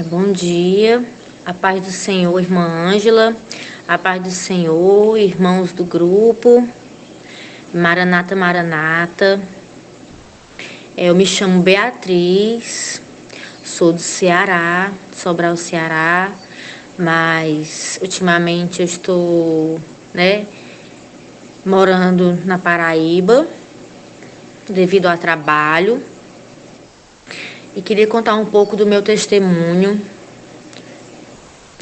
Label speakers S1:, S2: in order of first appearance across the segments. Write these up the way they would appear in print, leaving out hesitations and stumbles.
S1: Bom dia, a paz do Senhor, irmã Ângela, a paz do Senhor, irmãos do grupo, Maranata, Maranata. Eu me chamo Beatriz, sou do Ceará, Sobral, Ceará, mas ultimamente eu estou, morando na Paraíba, devido ao trabalho. E queria contar um pouco do meu testemunho,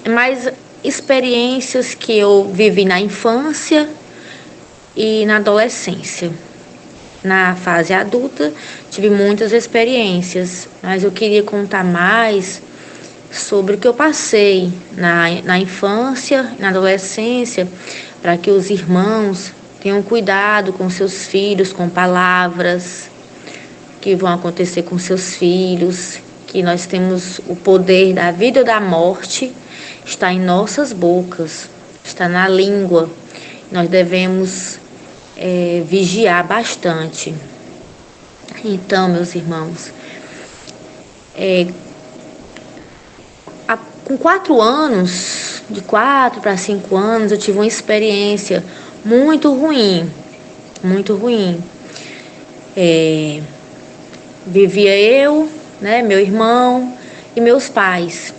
S1: mais experiências que eu vivi na infância e na adolescência. Na fase adulta, tive muitas experiências, mas eu queria contar mais sobre o que eu passei na infância e na adolescência, para que os irmãos tenham cuidado com seus filhos, com palavras que vão acontecer com seus filhos, que nós temos o poder da vida ou da morte, está em nossas bocas, está na língua. Nós devemos vigiar bastante. Então, meus irmãos, com 4 anos, de 4 para 5 anos, eu tive uma experiência muito ruim, muito ruim. Vivia eu, meu irmão e meus pais.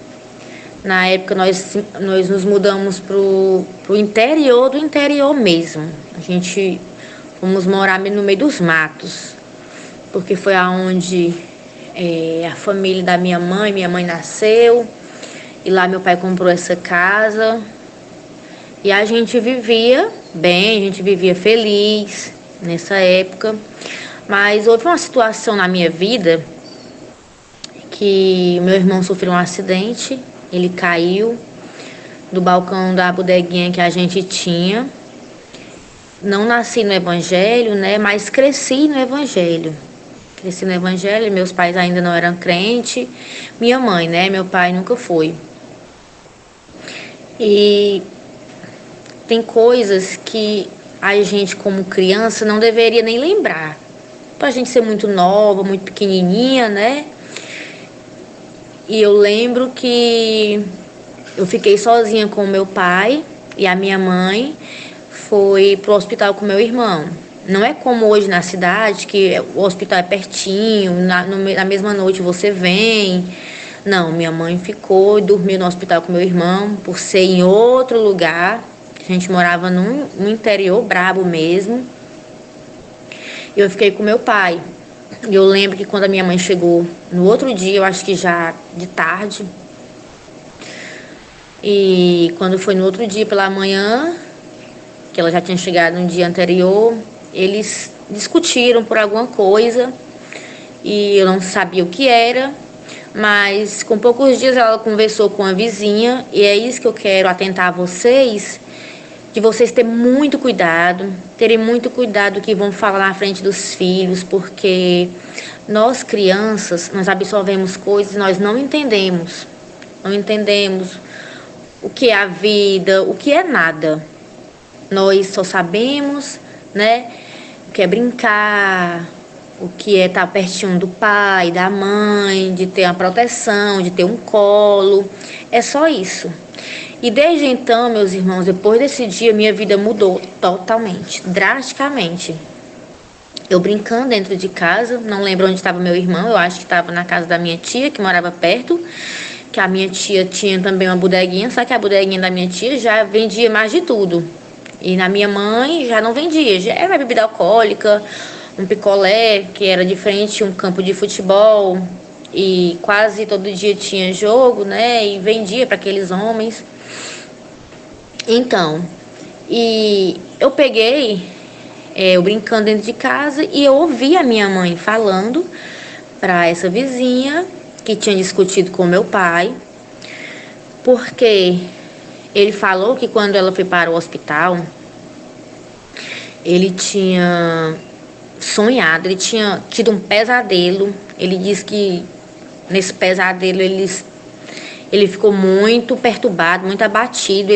S1: Na época nós nos mudamos pro interior do interior mesmo. A gente fomos morar no meio dos matos, porque foi aonde a família da minha mãe nasceu, e lá meu pai comprou essa casa. E a gente vivia bem, a gente vivia feliz nessa época. Mas houve uma situação na minha vida que meu irmão sofreu um acidente. Ele caiu do balcão da bodeguinha que a gente tinha. Não nasci no evangelho, mas cresci no evangelho. Cresci no evangelho, meus pais ainda não eram crentes. Minha mãe, meu pai nunca foi. E tem coisas que a gente, como criança, não deveria nem lembrar. Pra gente ser muito nova, muito pequenininha, E eu lembro que eu fiquei sozinha com o meu pai e a minha mãe foi pro hospital com meu irmão. Não é como hoje na cidade, que o hospital é pertinho, na mesma noite você vem. Não, minha mãe ficou e dormiu no hospital com meu irmão, por ser em outro lugar. A gente morava no interior brabo mesmo. E eu fiquei com meu pai. E eu lembro que quando a minha mãe chegou no outro dia, eu acho que já de tarde, e quando foi no outro dia pela manhã, que ela já tinha chegado no dia anterior, eles discutiram por alguma coisa e eu não sabia o que era, mas com poucos dias ela conversou com a vizinha, e é isso que eu quero atentar a vocês, de vocês terem muito cuidado do que vão falar na frente dos filhos, porque nós crianças, nós absorvemos coisas e nós não entendemos o que é a vida, o que é nada. Nós só sabemos, o que é brincar, o que é estar pertinho do pai, da mãe, de ter uma proteção, de ter um colo, é só isso. E desde então, meus irmãos, depois desse dia, minha vida mudou totalmente, drasticamente. Eu brincando dentro de casa, não lembro onde estava meu irmão, eu acho que estava na casa da minha tia, que morava perto, que a minha tia tinha também uma bodeguinha, só que a bodeguinha da minha tia já vendia mais de tudo. E na minha mãe já não vendia, já era bebida alcoólica, um picolé, que era de frente um campo de futebol, e quase todo dia tinha jogo, e vendia para aqueles homens. Então, e eu peguei, eu brincando dentro de casa, e eu ouvi a minha mãe falando para essa vizinha que tinha discutido com meu pai, porque ele falou que quando ela foi para o hospital, ele tinha sonhado, ele tinha tido um pesadelo. Ele disse que nesse pesadelo ele ficou muito perturbado, muito abatido.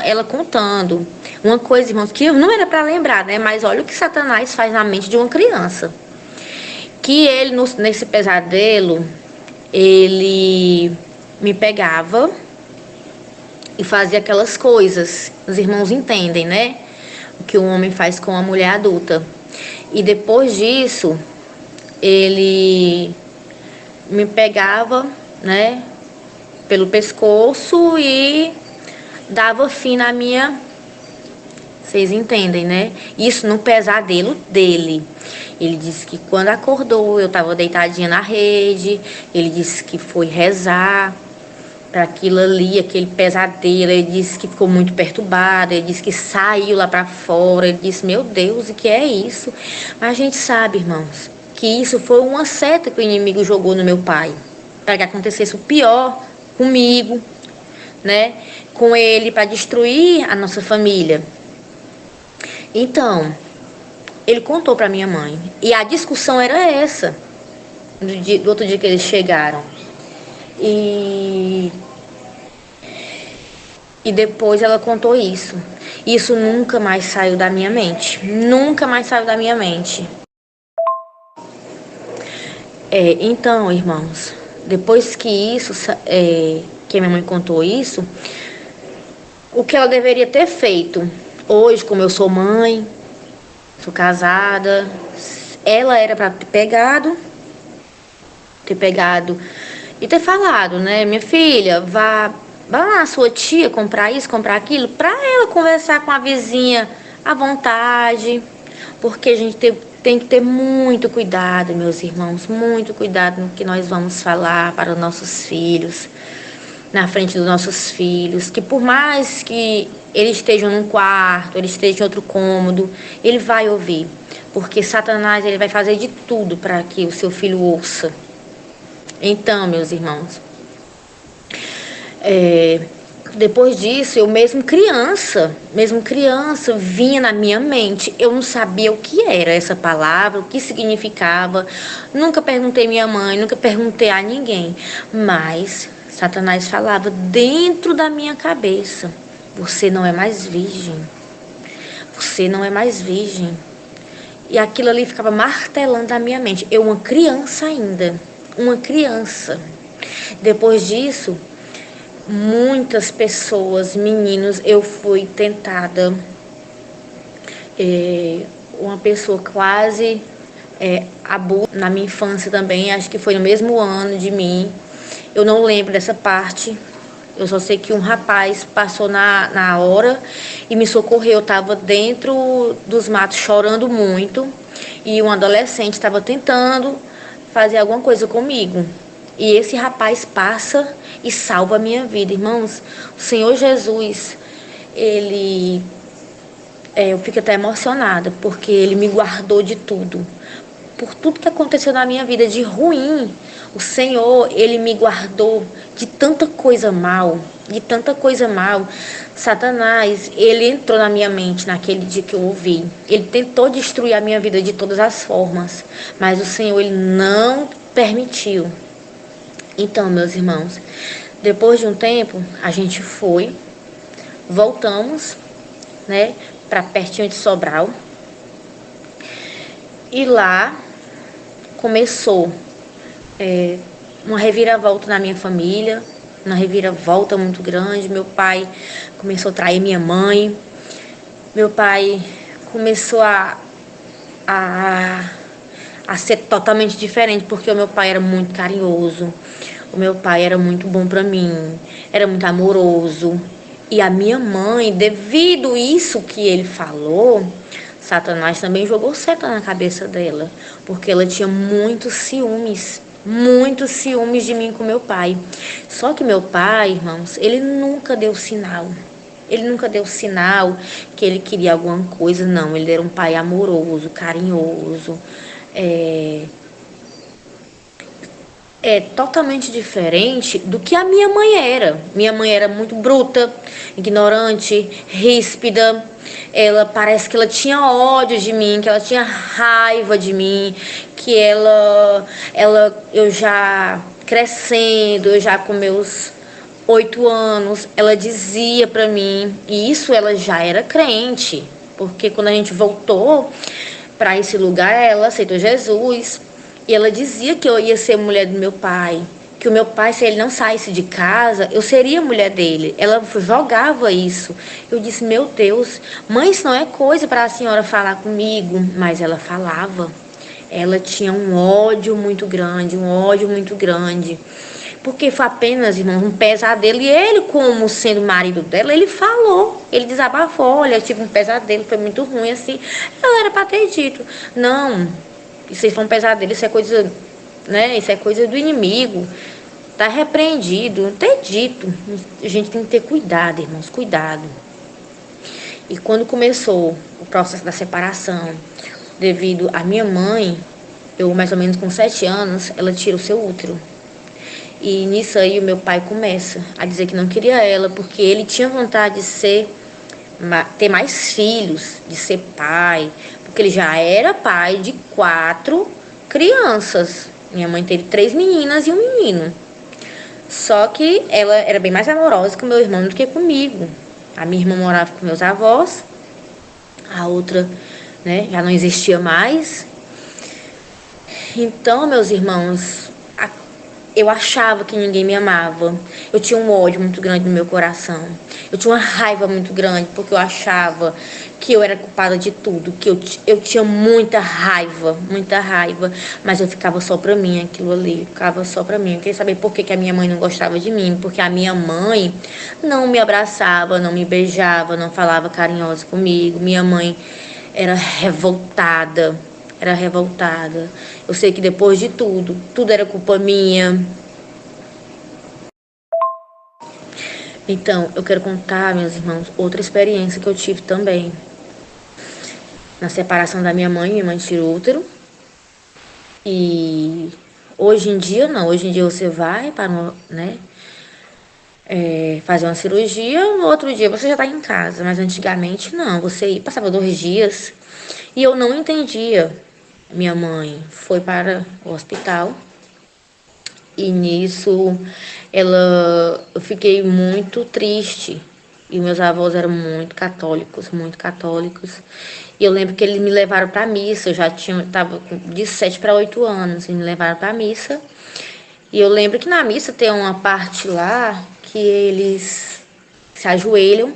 S1: Ela contando uma coisa, irmãos, que não era para lembrar, mas olha o que Satanás faz na mente de uma criança. Que ele, nesse pesadelo, ele me pegava e fazia aquelas coisas. Os irmãos entendem, né? O que o homem faz com a mulher adulta. E depois disso, ele me pegava, né, pelo pescoço e dava fim na minha... Vocês entendem, né? Isso no pesadelo dele. Ele disse que quando acordou, eu tava deitadinha na rede. Ele disse que foi rezar para aquilo ali, aquele pesadelo. Ele disse que ficou muito perturbado. Ele disse que saiu lá para fora. Ele disse, meu Deus, o que é isso? Mas a gente sabe, irmãos, que isso foi uma seta que o inimigo jogou no meu pai, para que acontecesse o pior comigo, né? Com ele, para destruir a nossa família. Então, ele contou para minha mãe. E a discussão era essa, do outro dia que eles chegaram. E depois ela contou isso. Isso nunca mais saiu da minha mente. Nunca mais saiu da minha mente. Então, irmãos, depois que que minha mãe contou isso, o que ela deveria ter feito? Hoje, como eu sou mãe, sou casada, ela era para ter pegado e ter falado, né? Minha filha, vá lá na sua tia comprar isso, comprar aquilo, para ela conversar com a vizinha à vontade, porque a gente tem que ter muito cuidado, meus irmãos, muito cuidado no que nós vamos falar para os nossos filhos, na frente dos nossos filhos, que por mais que eles estejam num quarto, eles estejam em outro cômodo, ele vai ouvir, porque Satanás ele vai fazer de tudo para que o seu filho ouça. Então, meus irmãos, depois disso, eu mesmo criança, vinha na minha mente, eu não sabia o que era essa palavra, o que significava, nunca perguntei à minha mãe, nunca perguntei a ninguém, mas Satanás falava dentro da minha cabeça, você não é mais virgem, você não é mais virgem, e aquilo ali ficava martelando na minha mente, eu uma criança ainda, uma criança. Depois disso, muitas pessoas, meninos, eu fui tentada, uma pessoa quase abuso na minha infância também, acho que foi no mesmo ano de mim, eu não lembro dessa parte, eu só sei que um rapaz passou na hora e me socorreu, eu estava dentro dos matos chorando muito e um adolescente estava tentando fazer alguma coisa comigo. E esse rapaz passa e salva a minha vida, irmãos. O Senhor Jesus, eu fico até emocionada, porque Ele me guardou de tudo. Por tudo que aconteceu na minha vida de ruim, o Senhor, Ele me guardou de tanta coisa mal, Satanás, ele entrou na minha mente naquele dia que eu ouvi. Ele tentou destruir a minha vida de todas as formas, mas o Senhor, Ele não permitiu. Então, meus irmãos, depois de um tempo, a gente voltamos, né, para pertinho de Sobral. E lá começou uma reviravolta na minha família, uma reviravolta muito grande. Meu pai começou a trair minha mãe. Meu pai começou a ser totalmente diferente, porque o meu pai era muito carinhoso. O meu pai era muito bom para mim, era muito amoroso. E a minha mãe, devido isso que ele falou, Satanás também jogou seta na cabeça dela, porque ela tinha muitos ciúmes de mim com meu pai. Só que meu pai, irmãos, ele nunca deu sinal. Ele nunca deu sinal que ele queria alguma coisa, não. Ele era um pai amoroso, carinhoso, totalmente diferente do que a minha mãe era. Minha mãe era muito bruta, ignorante, ríspida. Ela parece que ela tinha ódio de mim, que ela tinha raiva de mim, que eu já crescendo, eu já com meus 8 anos, ela dizia pra mim, e isso ela já era crente, porque quando a gente voltou para esse lugar, ela aceitou Jesus. E ela dizia que eu ia ser mulher do meu pai, que o meu pai, se ele não saísse de casa, eu seria a mulher dele. Ela jogava isso. Eu disse, meu Deus, mãe, isso não é coisa para a senhora falar comigo. Mas ela falava. Ela tinha um ódio muito grande, um ódio muito grande. Porque foi apenas, irmão, um pesadelo. E ele, como sendo marido dela, ele falou. Ele desabafou, olha, eu tive um pesadelo, foi muito ruim, assim. Ela era pra ter dito, não, isso aí foi um pesadelo, isso é coisa, né, isso é coisa do inimigo. Tá repreendido, ter dito. A gente tem que ter cuidado, irmãos, cuidado. E quando começou o processo da separação, devido à minha mãe, eu mais ou menos com 7 anos, ela tira o seu útero. E nisso aí o meu pai começa a dizer que não queria ela, porque ele tinha vontade de ter mais filhos, de ser pai, porque ele já era pai de 4 crianças. Minha mãe teve 3 meninas e um menino. Só que ela era bem mais amorosa com meu irmão do que comigo. A minha irmã morava com meus avós, a outra, né, já não existia mais. Então, meus irmãos, eu achava que ninguém me amava. Eu tinha um ódio muito grande no meu coração. Eu tinha uma raiva muito grande, porque eu achava que eu era culpada de tudo, que eu tinha muita raiva, mas eu ficava só pra mim, aquilo ali, ficava só pra mim. Eu queria saber por que que a minha mãe não gostava de mim, porque a minha mãe não me abraçava, não me beijava, não falava carinhosa comigo. Minha mãe era revoltada, era revoltada. Eu sei que depois de tudo, tudo era culpa minha. Então, eu quero contar, meus irmãos, outra experiência que eu tive também. Na separação da minha mãe tirou o útero. E hoje em dia, não. Hoje em dia você vai para, né, fazer uma cirurgia, no outro dia você já está em casa. Mas antigamente, não. Você passava 2 dias e eu não entendia. Minha mãe foi para o hospital. E nisso, eu fiquei muito triste. E meus avós eram muito católicos, muito católicos. E eu lembro que eles me levaram para missa. Eu já tava de 7 para 8 anos. E me levaram para missa. E eu lembro que na missa tem uma parte lá que eles se ajoelham,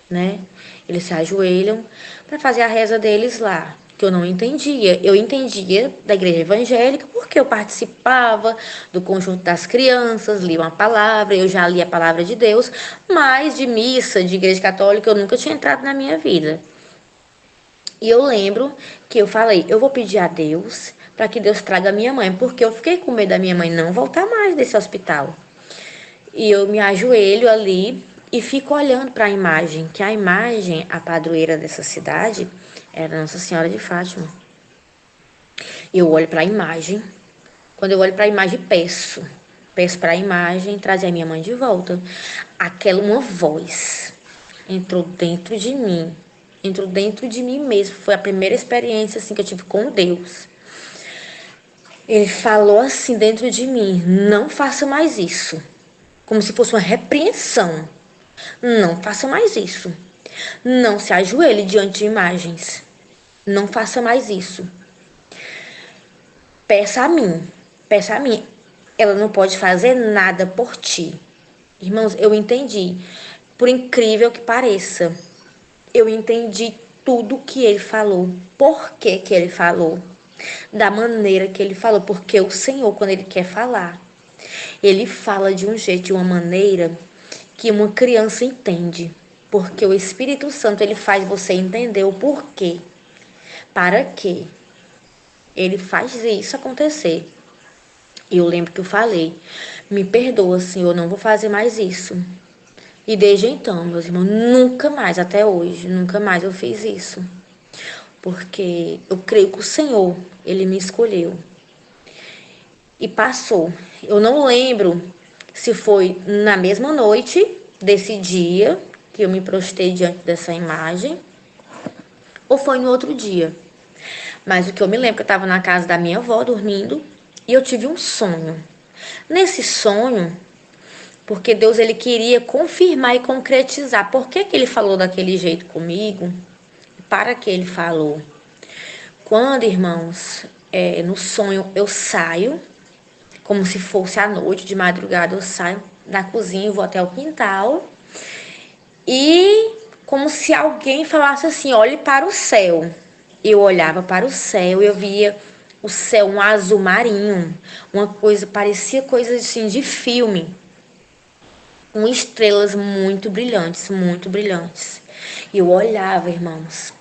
S1: né? Eles se ajoelham para fazer a reza deles lá, que eu não entendia. Eu entendia da igreja evangélica porque eu participava do conjunto das crianças, lia uma palavra, eu já li a palavra de Deus, mas de missa, de igreja católica, eu nunca tinha entrado na minha vida. E eu lembro que eu falei, eu vou pedir a Deus para que Deus traga a minha mãe, porque eu fiquei com medo da minha mãe não voltar mais desse hospital. E eu me ajoelho ali e fico olhando para a imagem, que a imagem, a padroeira dessa cidade, era Nossa Senhora de Fátima. Eu olho para a imagem. Quando eu olho para a imagem, peço para a imagem trazer a minha mãe de volta. Uma voz entrou dentro de mim. Entrou dentro de mim mesmo. Foi a primeira experiência assim que eu tive com Deus. Ele falou assim dentro de mim: não faça mais isso. Como se fosse uma repreensão. Não faça mais isso. Não se ajoelhe diante de imagens. Não faça mais isso. Peça a mim. Peça a mim. Ela não pode fazer nada por ti. Irmãos, eu entendi. Por incrível que pareça, eu entendi tudo que ele falou. Por que que ele falou? Da maneira que ele falou. Porque o Senhor, quando ele quer falar, ele fala de um jeito, de uma maneira que uma criança entende. Porque o Espírito Santo, ele faz você entender o porquê. Para quê? Ele faz isso acontecer. E eu lembro que eu falei, me perdoa, Senhor, eu não vou fazer mais isso. E desde então, meus irmãos, nunca mais, até hoje, nunca mais eu fiz isso. Porque eu creio que o Senhor, ele me escolheu. E passou. Eu não lembro se foi na mesma noite desse dia que eu me prostrei diante dessa imagem, ou foi no outro dia. Mas o que eu me lembro, que eu estava na casa da minha avó dormindo e eu tive um sonho. Nesse sonho, porque Deus ele queria confirmar e concretizar por que que ele falou daquele jeito comigo, para que ele falou. Quando, irmãos, no sonho eu saio como se fosse à noite, de madrugada. Eu saio da cozinha, vou até o quintal e como se alguém falasse assim: olhe para o céu. Eu olhava para o céu e eu via o céu, um azul marinho, uma coisa, parecia coisa assim de filme, com estrelas muito brilhantes, muito brilhantes. E eu olhava, irmãos,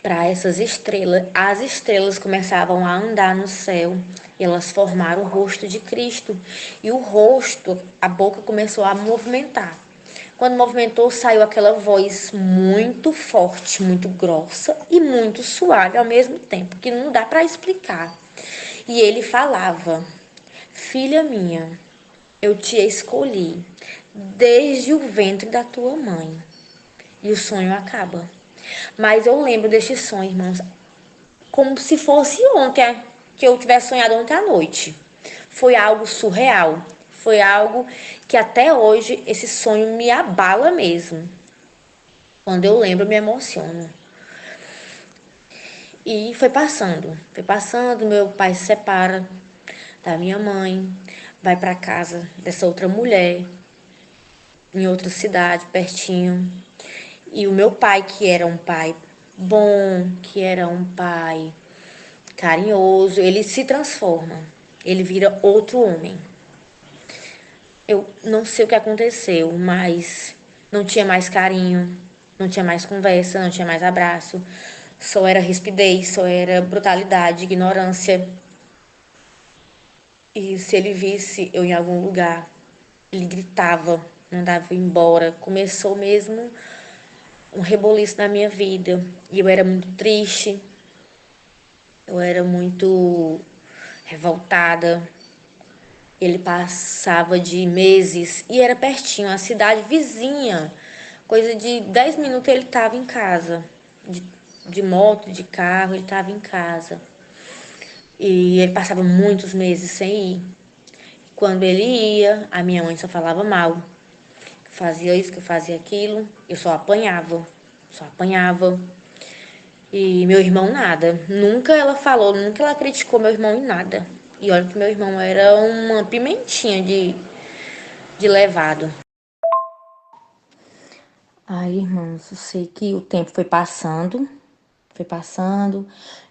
S1: para essas estrelas. As estrelas começavam a andar no céu e elas formaram o rosto de Cristo. E o rosto, a boca começou a movimentar. Quando movimentou, saiu aquela voz muito forte, muito grossa e muito suave ao mesmo tempo, que não dá para explicar. E ele falava: Filha minha, eu te escolhi desde o ventre da tua mãe. E o sonho acaba. Mas eu lembro deste sonho, irmãos, como se fosse ontem, que eu tivesse sonhado ontem à noite. Foi algo surreal. Foi algo que até hoje esse sonho me abala mesmo. Quando eu lembro, eu me emociono. E foi passando, meu pai se separa da minha mãe, vai para casa dessa outra mulher, em outra cidade, pertinho. E o meu pai, que era um pai bom, que era um pai carinhoso, ele se transforma. Ele vira outro homem. Eu não sei o que aconteceu, mas não tinha mais carinho, não tinha mais conversa, não tinha mais abraço. Só era rispidez, só era brutalidade, ignorância. E se ele visse eu em algum lugar, ele gritava, mandava embora. Começou mesmo um reboliço na minha vida. E eu era muito triste, eu era muito revoltada. Ele passava de meses e era pertinho, a cidade vizinha. Coisa de 10 minutos ele estava em casa. De moto, de carro, ele estava em casa. E ele passava muitos meses sem ir. Quando ele ia, a minha mãe só falava mal. Fazia isso, que fazia aquilo. Eu só apanhava. Só apanhava. E meu irmão nada. Nunca ela falou, nunca ela criticou meu irmão em nada. E olha que meu irmão era uma pimentinha de levado. Aí, irmãos, eu sei que o tempo foi passando,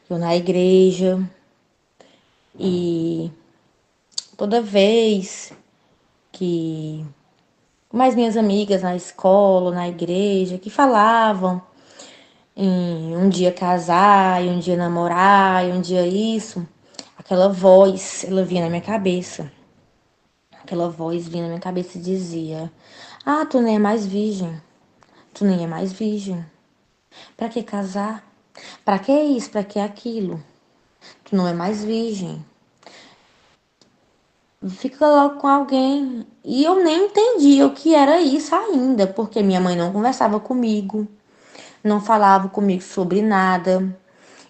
S1: eu na igreja, e toda vez que mais minhas amigas na escola, na igreja, que falavam em um dia casar, e um dia namorar, e um dia isso, aquela voz, ela vinha na minha cabeça. Aquela voz vinha na minha cabeça e dizia: Ah, tu nem é mais virgem. Tu nem é mais virgem. Pra que casar? Pra que isso? Pra que aquilo? Tu não é mais virgem. Fica logo com alguém. E eu nem entendia o que era isso ainda, porque minha mãe não conversava comigo, não falava comigo sobre nada.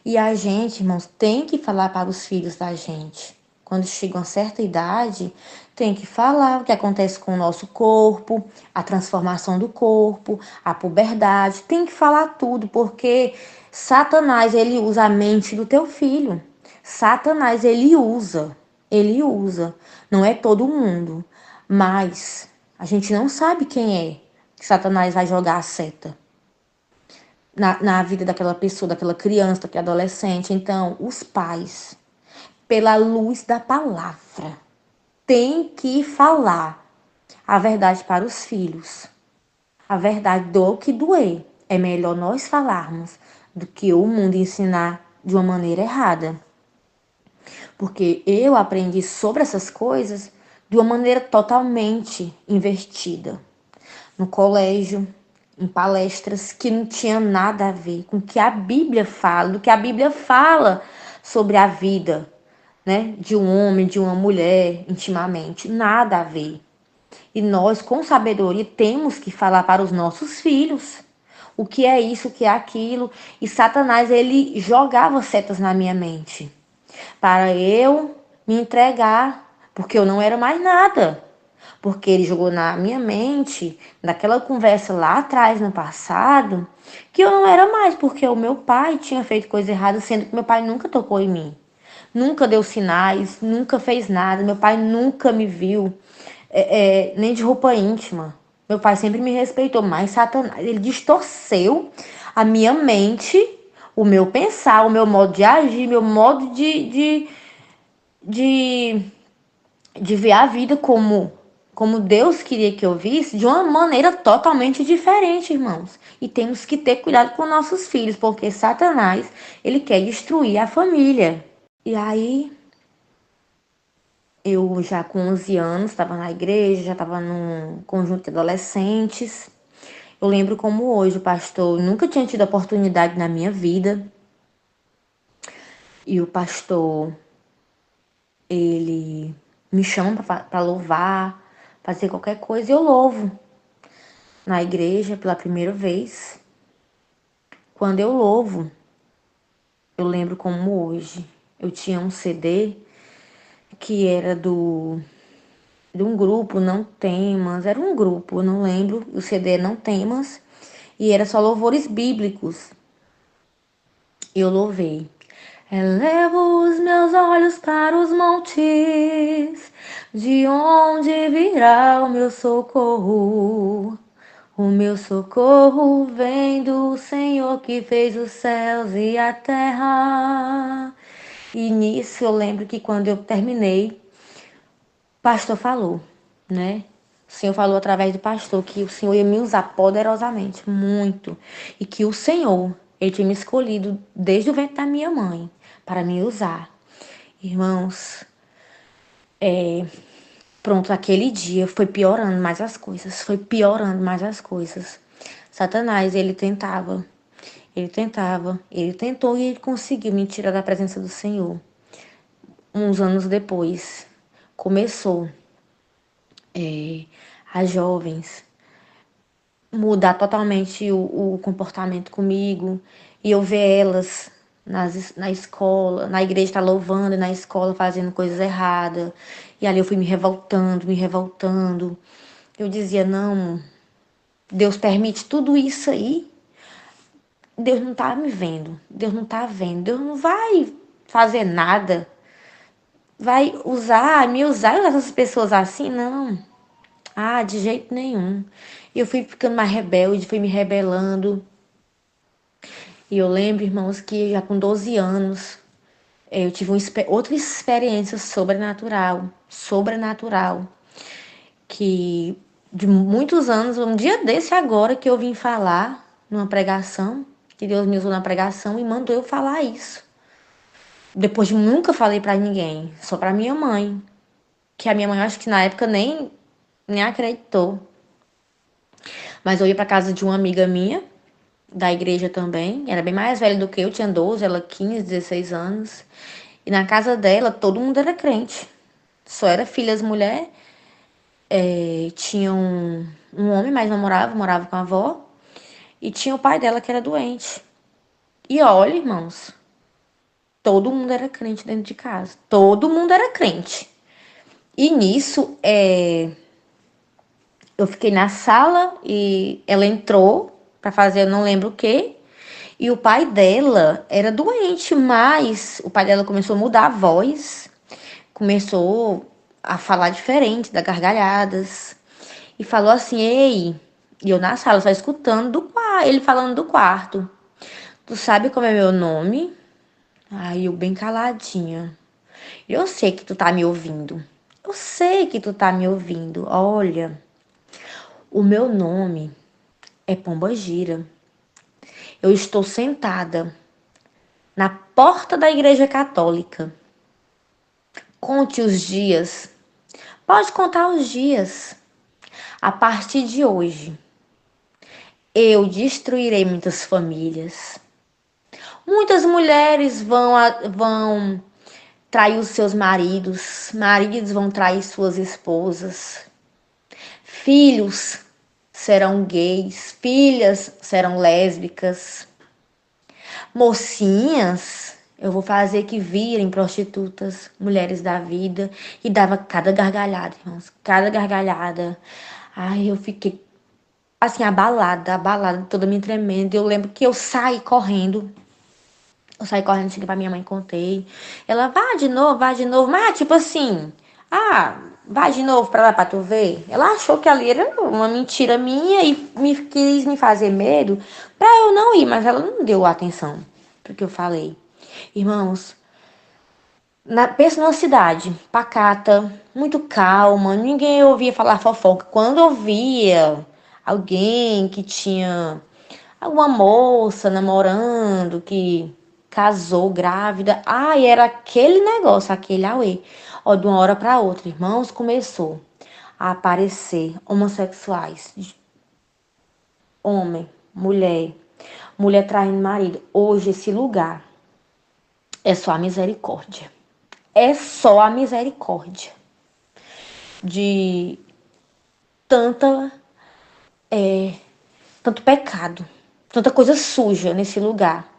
S1: E a gente, irmãos, tem que falar para os filhos da gente. Quando chega uma certa idade, tem que falar o que acontece com o nosso corpo, a transformação do corpo, a puberdade. Tem que falar tudo, porque Satanás, ele usa a mente do teu filho. Satanás, ele usa. Ele usa. Não é todo mundo. Mas a gente não sabe quem é que Satanás vai jogar a seta na vida daquela pessoa, daquela criança, daquele adolescente. Então, os pais, pela luz da palavra, têm que falar a verdade para os filhos. A verdade, do que doer. É melhor nós falarmos do que o mundo ensinar de uma maneira errada. Porque eu aprendi sobre essas coisas de uma maneira totalmente invertida. No colégio, em palestras que não tinha nada a ver com o que a Bíblia fala, do que a Bíblia fala sobre a vida, né, de um homem, de uma mulher, intimamente, nada a ver. E nós, com sabedoria, temos que falar para os nossos filhos o que é isso, o que é aquilo. E Satanás, ele jogava setas na minha mente para eu me entregar, porque eu não era mais nada. Porque ele jogou na minha mente, naquela conversa lá atrás, no passado, que eu não era mais, porque o meu pai tinha feito coisa errada, sendo que meu pai nunca tocou em mim. nunca deu sinais, nunca fez nada. Meu pai nunca me viu, nem de roupa íntima. Meu pai sempre me respeitou, mas Satanás, ele distorceu a minha mente, o meu pensar, o meu modo de agir, meu modo de, de ver a vida como Deus queria que eu visse, de uma maneira totalmente diferente, irmãos. E temos que ter cuidado com nossos filhos, porque Satanás, ele quer destruir a família. E aí, eu já com 11 anos, estava na igreja, já estava num conjunto de adolescentes. Eu lembro como hoje o pastor nunca tinha tido oportunidade na minha vida. E o pastor, ele me chama para louvar, fazer qualquer coisa, e eu louvo na igreja pela primeira vez. Quando eu louvo, eu lembro como hoje. Eu tinha um CD que era de um grupo, Não Temas. Era um grupo, eu não lembro. O CD é Não Temas. E era só louvores bíblicos. E eu louvei. Elevo os meus olhos para os montes, de onde virá o meu socorro? O meu socorro vem do Senhor que fez os céus e a terra. E nisso eu lembro que quando eu terminei, o pastor falou, né? O Senhor falou através do pastor que o Senhor ia me usar poderosamente, muito. E que o Senhor, ele tinha me escolhido desde o ventre da minha mãe para me usar. Irmãos, pronto, aquele dia foi piorando mais as coisas, foi piorando mais as coisas. Satanás, ele tentou e ele conseguiu me tirar da presença do Senhor. Uns anos depois, começou as jovens mudar totalmente o comportamento comigo e eu ver elas na escola, na igreja tá louvando, e na escola fazendo coisas erradas. E ali eu fui me revoltando, me revoltando. Eu dizia, não, Deus permite tudo isso aí. Deus não tá me vendo, Deus não tá vendo, Deus não vai fazer nada, vai me usar e usar essas pessoas assim, não. Ah, de jeito nenhum. E eu fui ficando mais rebelde, fui me rebelando. E eu lembro, irmãos, que já com 12 anos, eu tive outra experiência sobrenatural, que de muitos anos, um dia desse agora que eu vim falar numa pregação, que Deus me usou na pregação e mandou eu falar isso. Depois de nunca falei pra ninguém, só pra minha mãe, que a minha mãe, eu acho que na época nem acreditou. Mas eu ia pra casa de uma amiga minha, da igreja também, era bem mais velha do que eu, tinha 12, ela 15, 16 anos. E na casa dela, todo mundo era crente. Só era filhas mulher, tinha um homem, mas não morava com a avó. E tinha o pai dela que era doente. E olha, irmãos, todo mundo era crente dentro de casa. Todo mundo era crente. E nisso, eu fiquei na sala e ela entrou pra fazer eu não lembro o quê. E o pai dela era doente, mas o pai dela começou a mudar a voz, começou a falar diferente, dar gargalhadas. E falou assim, ei, e eu na sala só escutando ele falando do quarto. Tu sabe como é meu nome? Aí eu bem caladinha. Eu sei que tu tá me ouvindo. Eu sei que tu tá me ouvindo. Olha, o meu nome é Pombagira. Eu estou sentada na porta da igreja católica. Conte os dias. Pode contar os dias. A partir de hoje, eu destruirei muitas famílias. Muitas mulheres vão trair os seus maridos, maridos vão trair suas esposas, filhos serão gays, filhas serão lésbicas, mocinhas, eu vou fazer que virem prostitutas, mulheres da vida, e dava cada gargalhada, irmãos, cada gargalhada. Ai, eu fiquei assim, abalada, toda me tremendo. Eu lembro que eu saí correndo. Eu saí correndo, cheguei pra minha mãe, contei. Ela, vai de novo. Mas, tipo assim, vai de novo pra lá pra tu ver. Ela achou que ali era uma mentira minha e quis me fazer medo pra eu não ir. Mas ela não deu atenção pro que eu falei. Irmãos, pensa numa cidade pacata, muito calma, ninguém ouvia falar fofoca. Quando ouvia alguém que tinha alguma moça namorando, que casou grávida, era aquele negócio, aquele auê. Ó, de uma hora para outra, irmãos, começou a aparecer homossexuais, homem, mulher, mulher traindo marido. Hoje esse lugar é só a misericórdia. É só a misericórdia de tanta, tanto pecado, tanta coisa suja nesse lugar.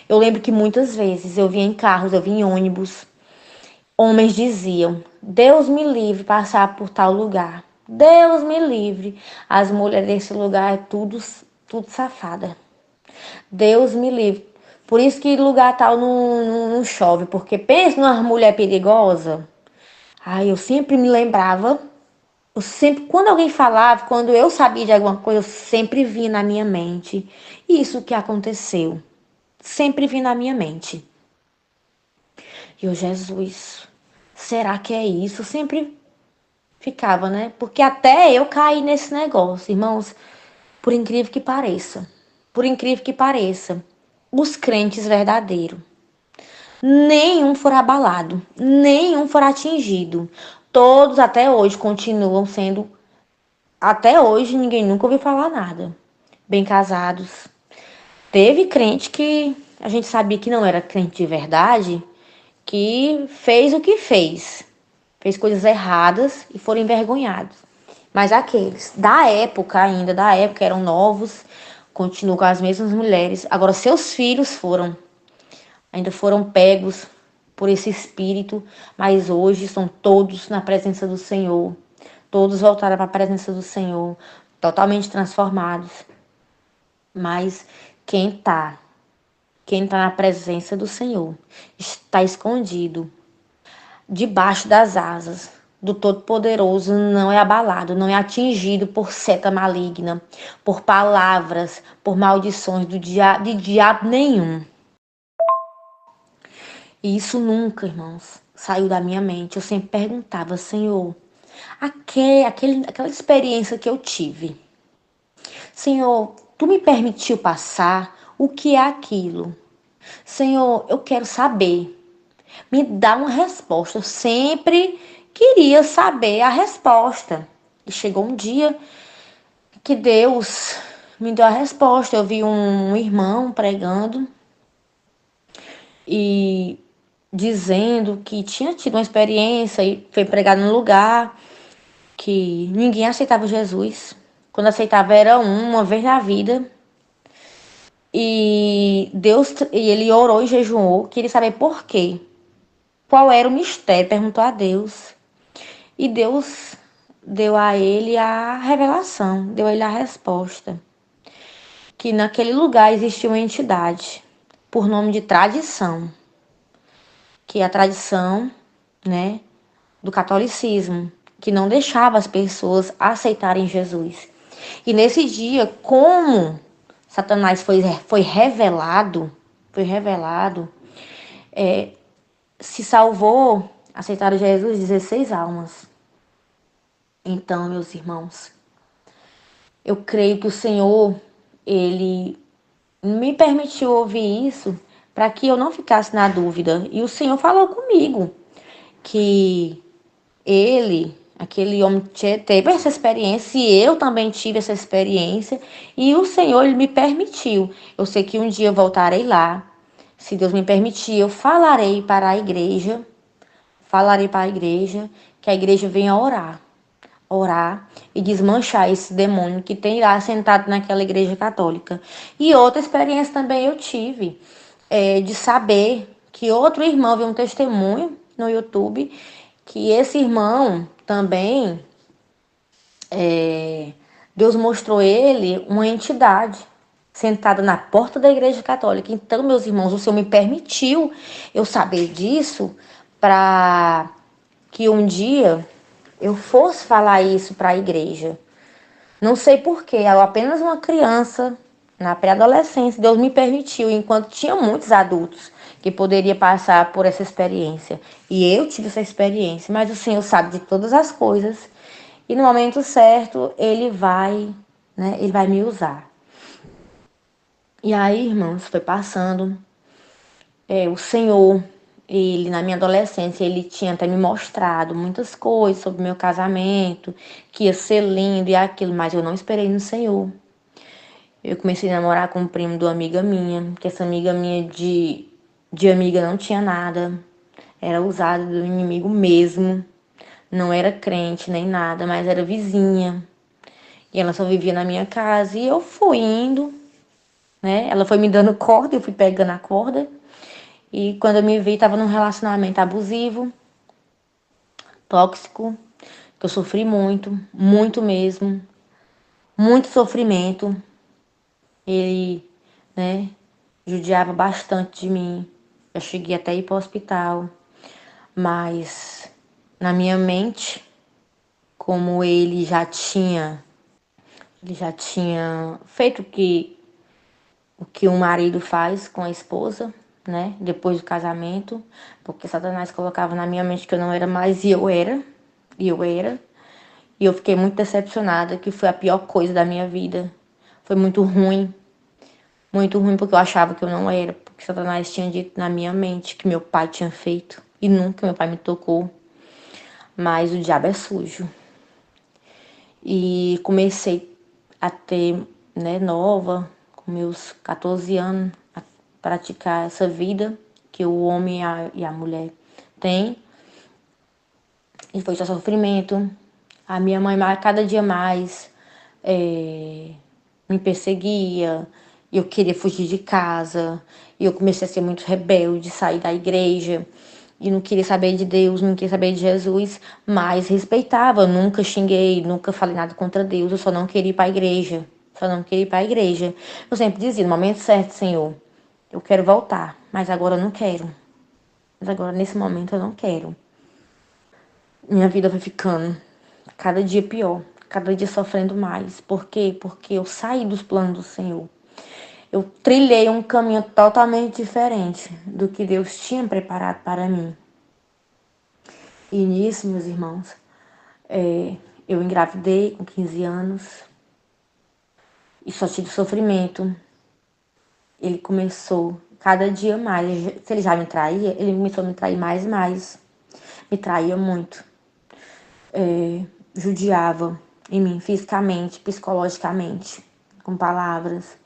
S1: Eu lembro que muitas vezes eu via em carros, eu via em ônibus, homens diziam: Deus me livre passar por tal lugar. Deus me livre. As mulheres desse lugar é tudo safada. Deus me livre. Por isso que lugar tal não chove, porque pensa numa mulher perigosa. Ai, eu sempre me lembrava. Eu sempre, quando alguém falava, quando eu sabia de alguma coisa, eu sempre vi na minha mente isso que aconteceu. Sempre vi na minha mente. E eu, Jesus, será que é isso? Sempre ficava, né? Porque até eu caí nesse negócio, irmãos, por incrível que pareça. Por incrível que pareça, os crentes verdadeiros, nenhum for abalado, nenhum for atingido. Todos até hoje continuam sendo, até hoje ninguém nunca ouviu falar nada. Bem casados. Teve crente que a gente sabia que não era crente de verdade, que fez o que fez. Fez coisas erradas e foram envergonhados. Mas aqueles da época eram novos, continuam com as mesmas mulheres. Agora seus filhos ainda foram pegos por esse espírito, mas hoje são todos na presença do Senhor. Todos voltaram para a presença do Senhor, totalmente transformados. Mas quem está quem está na presença do Senhor está escondido debaixo das asas do Todo-Poderoso, não é abalado, não é atingido por seta maligna, por palavras, por maldições de diabo nenhum. E isso nunca, irmãos, saiu da minha mente. Eu sempre perguntava: Senhor, aquela experiência que eu tive, Senhor, tu me permitiu passar? O que é aquilo? Senhor, eu quero saber. Me dá uma resposta. Eu sempre queria saber a resposta. E chegou um dia que Deus me deu a resposta. Eu vi um irmão pregando e dizendo que tinha tido uma experiência e foi pregado num lugar que ninguém aceitava Jesus. Quando aceitava era uma vez na vida. E ele orou e jejuou, queria saber por quê. Qual era o mistério? Perguntou a Deus. E Deus deu a ele a revelação, deu a ele a resposta. Que naquele lugar existia uma entidade, por nome de tradição. Que é a tradição, né, do catolicismo, que não deixava as pessoas aceitarem Jesus. E nesse dia, como Satanás foi revelado, se salvou, aceitaram Jesus 16 almas. Então, meus irmãos, eu creio que o Senhor, Ele me permitiu ouvir isso para que eu não ficasse na dúvida. E o Senhor falou comigo que ele, aquele homem, teve essa experiência e eu também tive essa experiência. E o Senhor, Ele me permitiu. Eu sei que um dia eu voltarei lá. Se Deus me permitir, eu falarei para a igreja. Falarei para a igreja, que a igreja venha orar e desmanchar esse demônio que tem lá sentado naquela igreja católica. E outra experiência também eu tive, de saber que outro irmão viu um testemunho no YouTube, que esse irmão também, Deus mostrou ele uma entidade sentada na porta da igreja católica. Então, meus irmãos, o Senhor me permitiu eu saber disso para que um dia eu fosse falar isso para a igreja. Não sei porquê, eu apenas uma criança, na pré-adolescência, Deus me permitiu, enquanto tinha muitos adultos que poderia passar por essa experiência. E eu tive essa experiência, mas o Senhor sabe de todas as coisas e no momento certo Ele vai, né, Ele vai me usar. E aí, irmãos, foi passando, o Senhor, Ele, na minha adolescência, Ele tinha até me mostrado muitas coisas sobre o meu casamento, que ia ser lindo e aquilo, mas eu não esperei no Senhor. Eu comecei a namorar com um primo de uma amiga minha, que essa amiga minha de amiga não tinha nada, era usada do inimigo mesmo, não era crente nem nada, mas era vizinha. E ela só vivia na minha casa e eu fui indo, né? Ela foi me dando corda, eu fui pegando a corda. E quando eu me vi, estava num relacionamento abusivo, tóxico, que eu sofri muito, muito mesmo, muito sofrimento. Ele, né, judiava bastante de mim. Eu cheguei até a ir para o hospital, mas na minha mente, como ele já tinha feito o que um marido faz com a esposa, né, depois do casamento, porque Satanás colocava na minha mente que eu não era mais e eu era, e eu era. E eu fiquei muito decepcionada, que foi a pior coisa da minha vida. Foi muito ruim porque eu achava que eu não era, porque Satanás tinha dito na minha mente que meu pai tinha feito e nunca meu pai me tocou. Mas o diabo é sujo. E comecei a ter, né, nova, com meus 14 anos, a praticar essa vida que o homem e a mulher têm. E foi só sofrimento. A minha mãe, cada dia mais, me perseguia. Eu queria fugir de casa. E eu comecei a ser muito rebelde, sair da igreja. E não queria saber de Deus, não queria saber de Jesus, mas respeitava. Eu nunca xinguei, nunca falei nada contra Deus. Eu só não queria ir para a igreja. Só não queria ir para a igreja. Eu sempre dizia, no momento certo, Senhor, eu quero voltar, mas agora eu não quero. Mas agora, nesse momento, eu não quero. Minha vida vai ficando cada dia pior, cada dia sofrendo mais. Por quê? Porque eu saí dos planos do Senhor. Eu trilhei um caminho totalmente diferente do que Deus tinha preparado para mim. E nisso, meus irmãos, eu engravidei com 15 anos e só tive sofrimento. Ele começou cada dia mais. Se ele já me traía, ele começou a me trair mais e mais. Me traía muito. Judiava em mim fisicamente, psicologicamente, com palavras.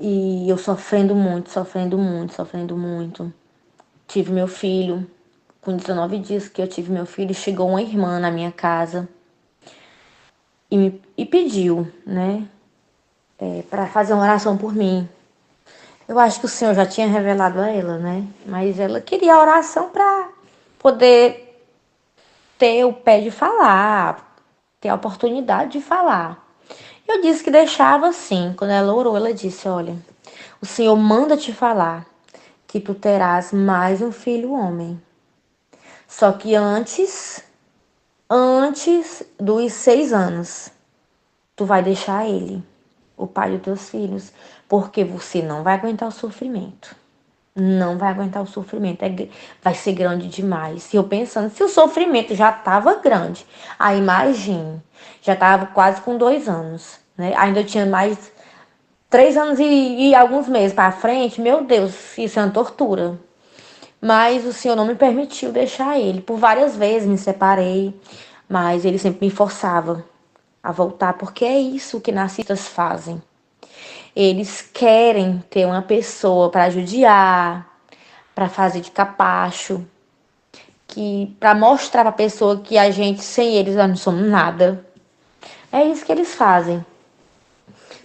S1: E eu sofrendo muito, sofrendo muito, sofrendo muito. Tive meu filho. Com 19 dias que eu tive meu filho, chegou uma irmã na minha casa e pediu, né, para fazer uma oração por mim. Eu acho que o Senhor já tinha revelado a ela, né? Mas ela queria a oração para poder ter o pé de falar, ter a oportunidade de falar. Eu disse que deixava sim. Quando ela orou, ela disse: Olha, o Senhor manda te falar que tu terás mais um filho homem. Só que antes dos 6 anos, tu vai deixar ele, o pai dos teus filhos, porque você não vai aguentar o sofrimento. Não vai aguentar o sofrimento, vai ser grande demais. E eu pensando, se o sofrimento já estava grande, aí imagine, já estava quase com 2 anos, né? Ainda tinha mais 3 anos e alguns meses para frente, meu Deus, isso é uma tortura. Mas o Senhor não me permitiu deixar ele. Por várias vezes me separei, mas ele sempre me forçava a voltar, porque é isso que narcisistas fazem. Eles querem ter uma pessoa para judiar, para fazer de capacho, que para mostrar para a pessoa que a gente sem eles nós não somos nada. É isso que eles fazem.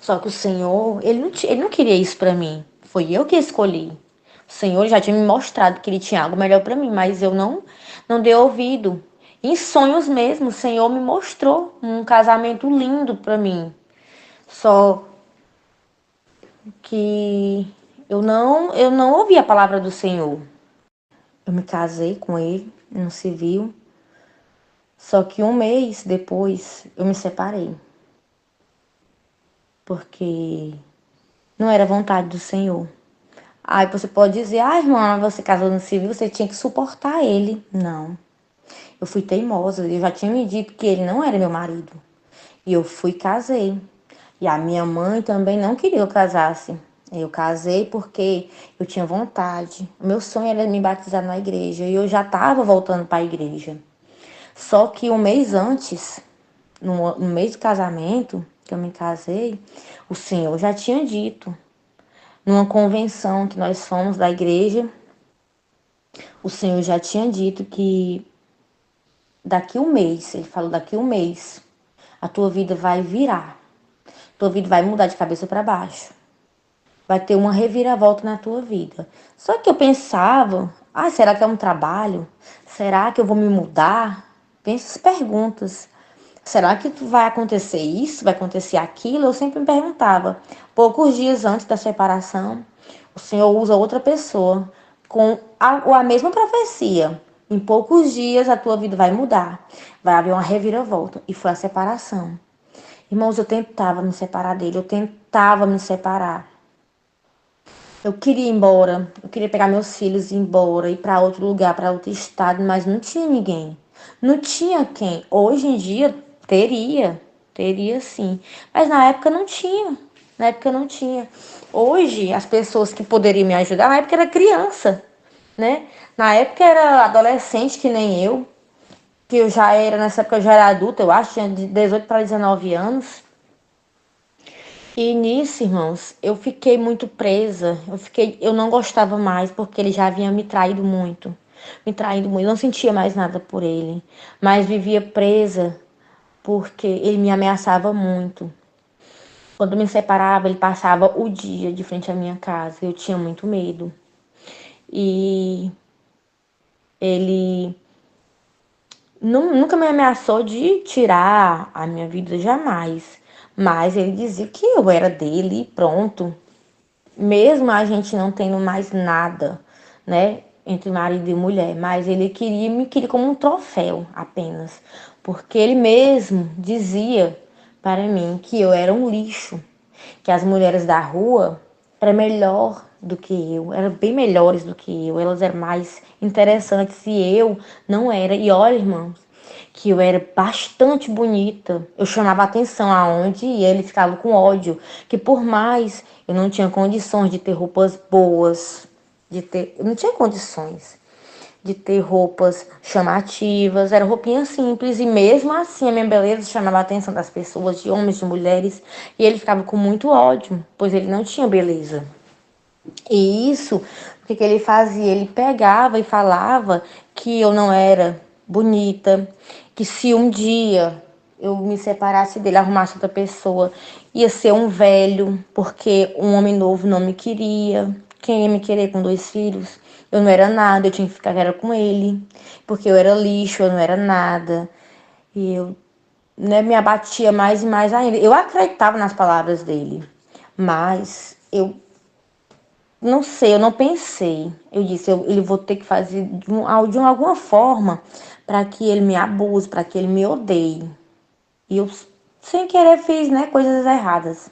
S1: Só que o Senhor, ele não queria isso para mim. Foi eu que escolhi. O Senhor já tinha me mostrado que ele tinha algo melhor para mim, mas eu não dei ouvido. Em sonhos mesmo, o Senhor me mostrou um casamento lindo para mim. Só que eu não ouvi a palavra do Senhor. Eu me casei com ele no civil, só que um mês depois eu me separei, porque não era vontade do Senhor. Aí você pode dizer, irmã, você casou no civil, você tinha que suportar ele. Não, eu fui teimosa, eu já tinha me dito que ele não era meu marido. E eu fui e casei. E a minha mãe também não queria que eu casasse. Eu casei porque eu tinha vontade. O meu sonho era me batizar na igreja. E eu já estava voltando para a igreja. Só que um mês antes, no mês do casamento, que eu me casei, o Senhor já tinha dito, numa convenção que nós fomos da igreja, o Senhor já tinha dito que daqui um mês, ele falou, daqui um mês, a tua vida vai virar. Tua vida vai mudar de cabeça para baixo. Vai ter uma reviravolta na tua vida. Só que eu pensava, será que é um trabalho? Será que eu vou me mudar? Pensa as perguntas. Será que vai acontecer isso? Vai acontecer aquilo? Eu sempre me perguntava. Poucos dias antes da separação, o Senhor usa outra pessoa com a mesma profecia. Em poucos dias a tua vida vai mudar. Vai haver uma reviravolta. E foi a separação. Irmãos, eu tentava me separar dele. Eu tentava me separar. Eu queria ir embora, eu queria pegar meus filhos e ir embora, ir para outro lugar, para outro estado, mas não tinha ninguém. Não tinha quem. Hoje em dia teria sim, mas na época não tinha. Na época não tinha. Hoje as pessoas que poderiam me ajudar, na época era criança, né? Na época era adolescente que nem eu, que eu já era, nessa época eu já era adulta, eu acho, tinha de 18 para 19 anos. E nisso, irmãos, eu fiquei muito presa. Eu não gostava mais porque ele já havia me traído muito. Me traído muito. Eu não sentia mais nada por ele. Mas vivia presa porque ele me ameaçava muito. Quando me separava, ele passava o dia de frente à minha casa. Eu tinha muito medo. E ele nunca me ameaçou de tirar a minha vida, jamais. Mas ele dizia que eu era dele e pronto. Mesmo a gente não tendo mais nada, né, entre marido e mulher, mas ele me queria como um troféu apenas, porque ele mesmo dizia para mim que eu era um lixo, que as mulheres da rua eram melhor do que eu, eram bem melhores do que eu, elas eram mais interessantes e eu não era. E olha, irmãos, que eu era bastante bonita. Eu chamava atenção aonde ia, ele ficava com ódio. Que por mais eu não tinha condições de ter roupas boas, eu não tinha condições de ter roupas chamativas, era roupinha simples e mesmo assim a minha beleza chamava a atenção das pessoas, de homens, de mulheres, e ele ficava com muito ódio, pois ele não tinha beleza. E isso, o que ele fazia? Ele pegava e falava que eu não era bonita, que se um dia eu me separasse dele, arrumasse outra pessoa, ia ser um velho, porque um homem novo não me queria. Quem ia me querer com 2 filhos? Eu não era nada, eu tinha que ficar era com ele, porque eu era lixo, eu não era nada. E eu, né, me abatia mais e mais ainda. Eu acreditava nas palavras dele, mas eu não sei, eu não pensei. Eu disse, ele vou ter que fazer de alguma forma para que ele me abuse, para que ele me odeie. E eu, sem querer, fiz, né, coisas erradas.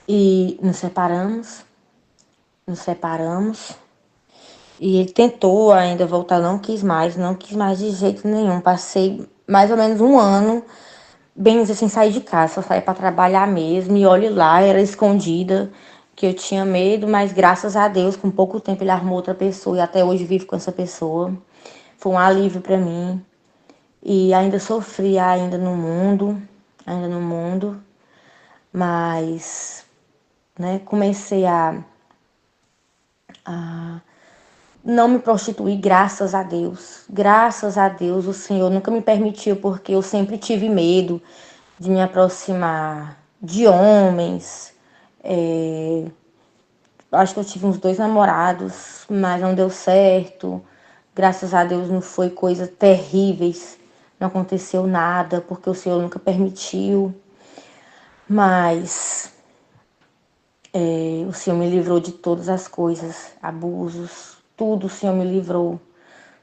S1: E nos separamos. E ele tentou ainda voltar, não quis mais de jeito nenhum. Passei mais ou menos um ano, bem dizer, sem sair de casa, só saía para trabalhar mesmo. E olhe lá, era escondida, que eu tinha medo, mas graças a Deus, com pouco tempo ele arrumou outra pessoa e até hoje vivo com essa pessoa. Foi um alívio para mim. E ainda sofri ainda no mundo, mas, né, comecei a não me prostituir, graças a Deus. Graças a Deus, o Senhor nunca me permitiu, porque eu sempre tive medo de me aproximar de homens. Acho que eu tive uns 2 namorados, mas não deu certo. Graças a Deus não foi coisas terríveis. Não aconteceu nada, porque o Senhor nunca permitiu. Mas O Senhor me livrou de todas as coisas, abusos, tudo o Senhor me livrou.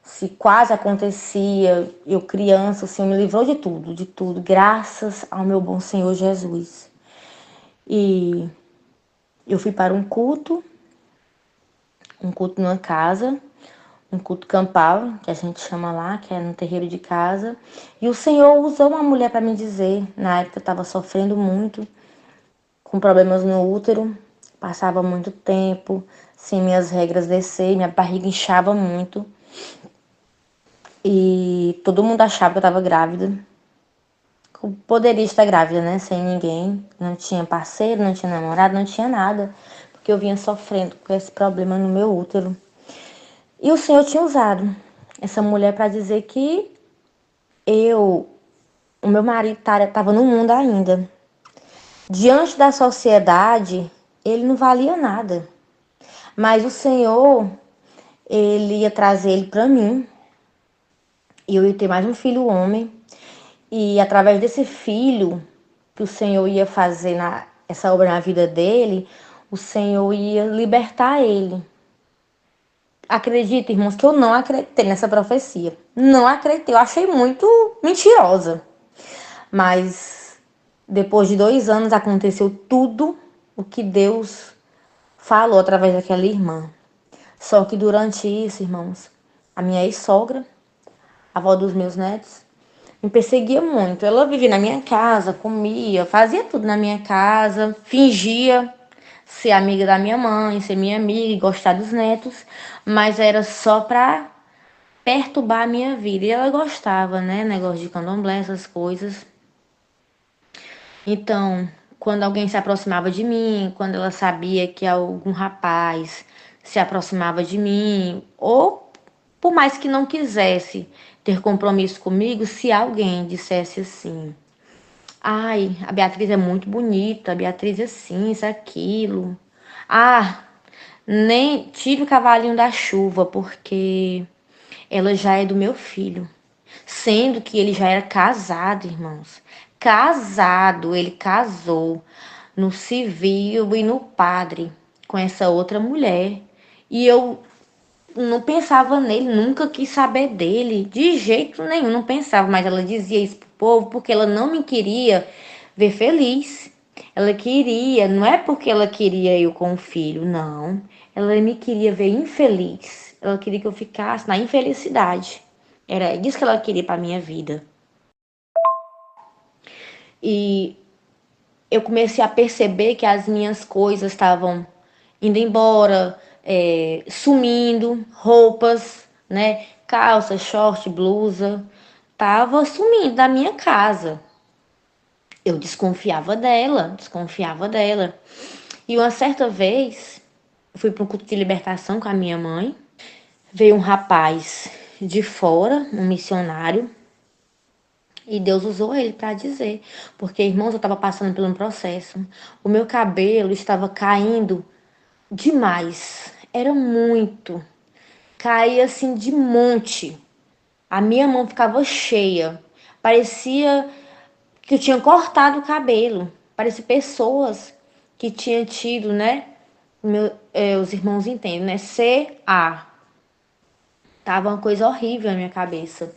S1: Se quase acontecia, eu criança, o Senhor me livrou de tudo, graças ao meu bom Senhor Jesus. E eu fui para um culto numa casa, um culto campal, que a gente chama lá, que é no terreiro de casa. E o Senhor usou uma mulher para me dizer, na época eu estava sofrendo muito, com problemas no útero, passava muito tempo sem minhas regras descer, minha barriga inchava muito. E todo mundo achava que eu estava grávida. Eu poderia estar grávida, né? Sem ninguém. Não tinha parceiro, não tinha namorado, não tinha nada. Porque eu vinha sofrendo com esse problema no meu útero. E o Senhor tinha usado essa mulher para dizer que o meu marido estava no mundo ainda. Diante da sociedade, ele não valia nada. Mas o Senhor, ele ia trazer ele para mim. E eu ia ter mais um filho homem. E através desse filho que o Senhor ia fazer essa obra na vida dele, o Senhor ia libertar ele. Acredita, irmãos, que eu não acreditei nessa profecia. Não acreditei, eu achei muito mentirosa. Mas depois de 2 anos aconteceu tudo o que Deus falou através daquela irmã. Só que durante isso, irmãos, a minha ex-sogra, a avó dos meus netos, me perseguia muito. Ela vivia na minha casa, comia, fazia tudo na minha casa, fingia ser amiga da minha mãe, ser minha amiga e gostar dos netos, mas era só pra perturbar a minha vida. E ela gostava, né? Negócio de candomblé, essas coisas. Então, quando alguém se aproximava de mim, quando ela sabia que algum rapaz se aproximava de mim, ou por mais que não quisesse ter compromisso comigo, se alguém dissesse assim: ai, a Beatriz é muito bonita, a Beatriz é assim, isso, aquilo. Ah, nem tive o cavalinho da chuva, porque ela já é do meu filho. Sendo que ele já era casado, irmãos. Casado, ele casou no civil e no padre com essa outra mulher. E eu não pensava nele, nunca quis saber dele, de jeito nenhum, não pensava. Mas ela dizia isso pro povo porque ela não me queria ver feliz. Ela queria, não é porque ela queria eu com o filho, não. Ela me queria ver infeliz. Ela queria que eu ficasse na infelicidade. Era isso que ela queria para minha vida. E eu comecei a perceber que as minhas coisas estavam indo embora, sumindo, roupas, né? Calça, short, blusa, tava sumindo da minha casa. Eu desconfiava dela, desconfiava dela. E uma certa vez, eu fui para um culto de libertação com a minha mãe. Veio um rapaz de fora, um missionário, e Deus usou ele para dizer. Porque, irmãos, eu estava passando por um processo. O meu cabelo estava caindo demais. Era muito. Caía assim de monte. A minha mão ficava cheia. Parecia que eu tinha cortado o cabelo. Parecia pessoas que tinham tido, né? Os irmãos entendem, né? CA. Tava uma coisa horrível na minha cabeça.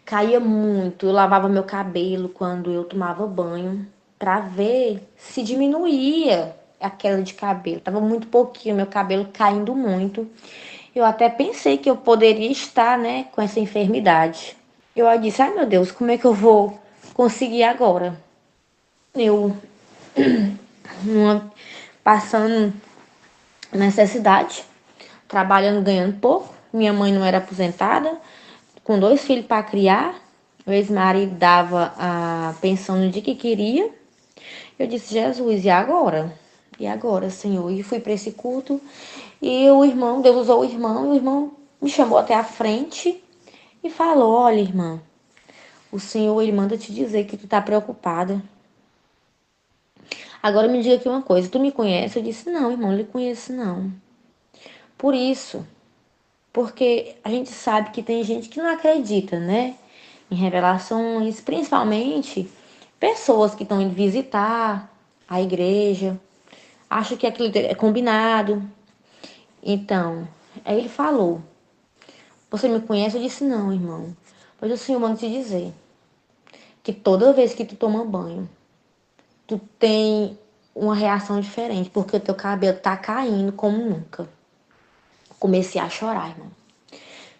S1: Caía muito. Eu lavava meu cabelo quando eu tomava banho pra ver se diminuía a queda de cabelo. Tava muito pouquinho, meu cabelo caindo muito. Eu até pensei que eu poderia estar, né, com essa enfermidade. Eu disse, ai meu Deus, como é que eu vou conseguir agora? Eu passando necessidade, trabalhando, ganhando pouco. Minha mãe não era aposentada, com 2 filhos para criar. O ex-marido dava a pensão no dia que queria. Eu disse, Jesus, e agora? E agora, Senhor? E fui para esse culto. E o irmão, Deus usou o irmão, e o irmão me chamou até a frente e falou: olha, irmã, o Senhor, ele manda te dizer que tu tá preocupada. Agora me diga aqui uma coisa, tu me conhece? Eu disse, não, irmão, não lhe conheço, não. Por isso, porque a gente sabe que tem gente que não acredita, né? Em revelações, principalmente pessoas que estão indo visitar a igreja, acha que aquilo é combinado. Então, aí ele falou, você me conhece? Eu disse, não, irmão. Pois o Senhor manda te dizer que toda vez que tu toma banho, tu tem uma reação diferente, porque o teu cabelo tá caindo como nunca. Comecei a chorar, irmão.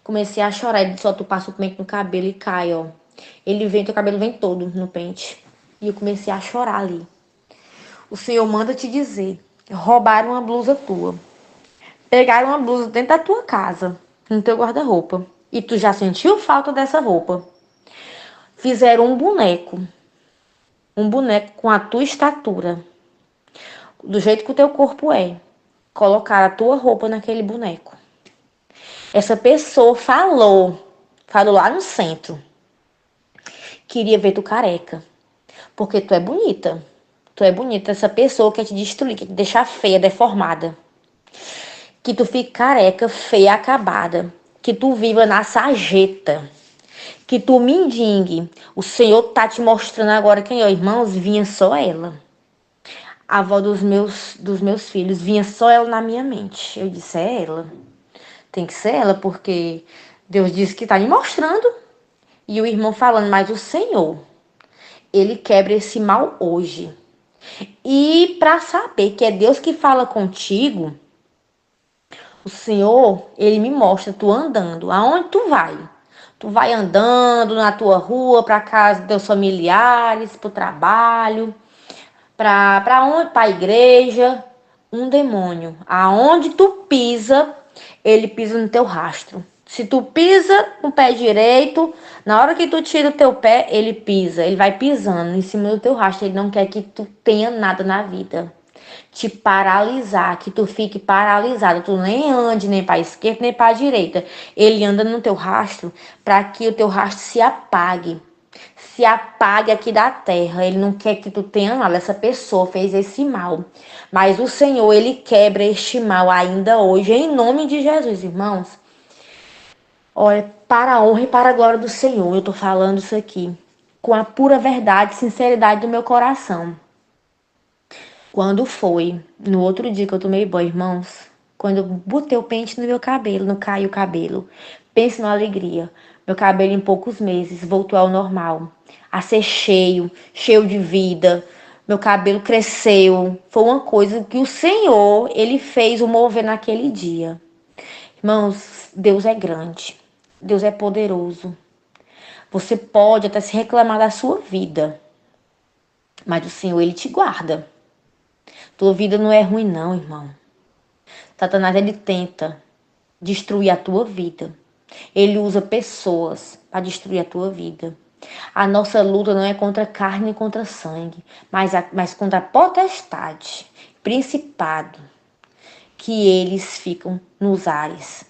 S1: Comecei a chorar, ele só tu passa o pente no cabelo e cai, ó. Ele vem, teu cabelo vem todo no pente. E eu comecei a chorar ali. O Senhor manda te dizer, roubaram uma blusa tua. Pegaram uma blusa dentro da tua casa, no teu guarda-roupa. E tu já sentiu falta dessa roupa. Fizeram um boneco com a tua estatura, do jeito que o teu corpo é. Colocaram a tua roupa naquele boneco. Essa pessoa falou lá no centro, queria ver tu careca, porque tu é bonita. Tu é bonita, essa pessoa quer te destruir, quer te deixar feia, deformada. Que tu fique careca, feia, acabada. Que tu viva na sarjeta. Que tu mendigue. O Senhor tá te mostrando agora quem é. Irmãos, vinha só ela. A avó dos meus filhos, vinha só ela na minha mente. Eu disse, é ela. Tem que ser ela, porque Deus disse que tá me mostrando. E o irmão falando, mas o Senhor, ele quebra esse mal hoje. E para saber que é Deus que fala contigo, o Senhor, ele me mostra tu andando. Aonde tu vai? Tu vai andando na tua rua, para casa dos teus familiares, pro trabalho, para onde? Para a igreja. Um demônio, aonde tu pisa, ele pisa no teu rastro. Se tu pisa com o pé direito, na hora que tu tira o teu pé, ele pisa. Ele vai pisando em cima do teu rastro. Ele não quer que tu tenha nada na vida. Te paralisar, que tu fique paralisado. Tu nem ande nem para a esquerda nem para a direita. Ele anda no teu rastro para que o teu rastro se apague. Se apague aqui da terra. Ele não quer que tu tenha nada. Essa pessoa fez esse mal. Mas o Senhor, ele quebra este mal ainda hoje, em nome de Jesus, irmãos. Olha, para a honra e para a glória do Senhor, eu tô falando isso aqui. Com a pura verdade e sinceridade do meu coração. Quando foi, no outro dia que eu tomei banho, irmãos, quando eu botei o pente no meu cabelo, não caiu o cabelo. Pense na alegria. Meu cabelo em poucos meses voltou ao normal. A ser cheio, cheio de vida. Meu cabelo cresceu. Foi uma coisa que o Senhor, ele fez o mover naquele dia. Irmãos, Deus é grande. Deus é poderoso. Você pode até se reclamar da sua vida, mas o Senhor, ele te guarda. Tua vida não é ruim não, irmão. Satanás, ele tenta destruir a tua vida. Ele usa pessoas para destruir a tua vida. A nossa luta não é contra carne e contra sangue, mas contra a potestade, principado, que eles ficam nos ares,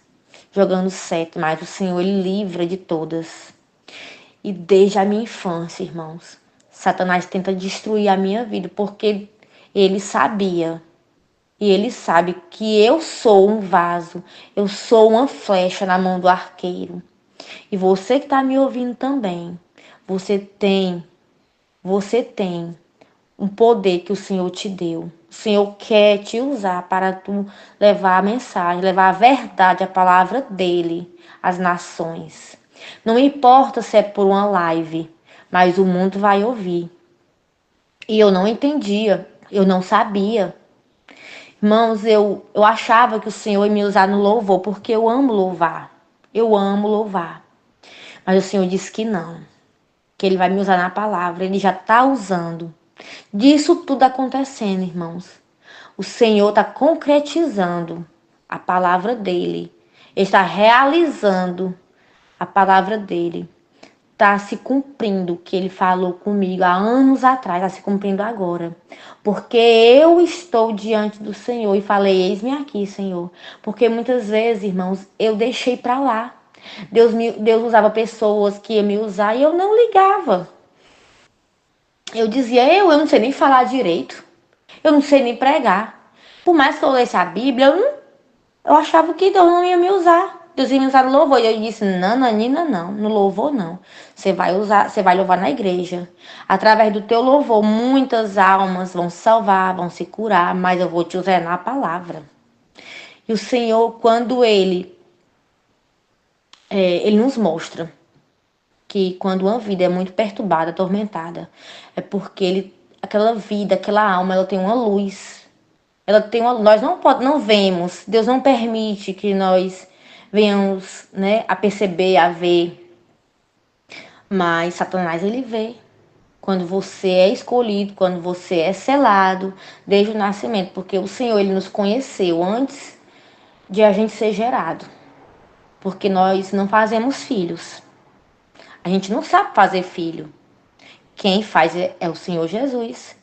S1: jogando sete, mas o Senhor, ele livra de todas. E desde a minha infância, irmãos, Satanás tenta destruir a minha vida, porque ele sabia, e ele sabe que eu sou um vaso, eu sou uma flecha na mão do arqueiro. E você que está me ouvindo também, você tem um poder que o Senhor te deu. O Senhor quer te usar para tu levar a mensagem, levar a verdade, a palavra dele às nações. Não importa se é por uma live, mas o mundo vai ouvir. E eu não entendia, eu não sabia. Irmãos, eu achava que o Senhor ia me usar no louvor, porque eu amo louvar. Eu amo louvar. Mas o Senhor disse que não, que ele vai me usar na palavra, ele já está usando. Disso tudo acontecendo, irmãos. O Senhor está concretizando a palavra dele. Ele está realizando a palavra dele. Está se cumprindo o que ele falou comigo há anos atrás, está se cumprindo agora. Porque eu estou diante do Senhor e falei, eis-me aqui, Senhor. Porque muitas vezes, irmãos, eu deixei para lá. Deus usava pessoas que iam me usar e eu não ligava. Eu dizia, eu não sei nem falar direito. Eu não sei nem pregar. Por mais que eu lesse a Bíblia, eu achava que Deus não ia me usar. Deus ia me usar no louvor. E eu disse, não, Nanina, não, no louvor não. Você vai louvar na igreja. Através do teu louvor, muitas almas vão se salvar, vão se curar, mas eu vou te usar na palavra. E o Senhor, quando Ele nos mostra que quando uma vida é muito perturbada, atormentada, é porque aquela vida, aquela alma, ela tem uma luz. Nós não vemos, Deus não permite que nós venhamos, né, a perceber, a ver, mas Satanás ele vê. Quando você é escolhido, quando você é selado desde o nascimento, porque o Senhor ele nos conheceu antes de a gente ser gerado, porque nós não fazemos filhos. A gente não sabe fazer filho. Quem faz é o Senhor Jesus.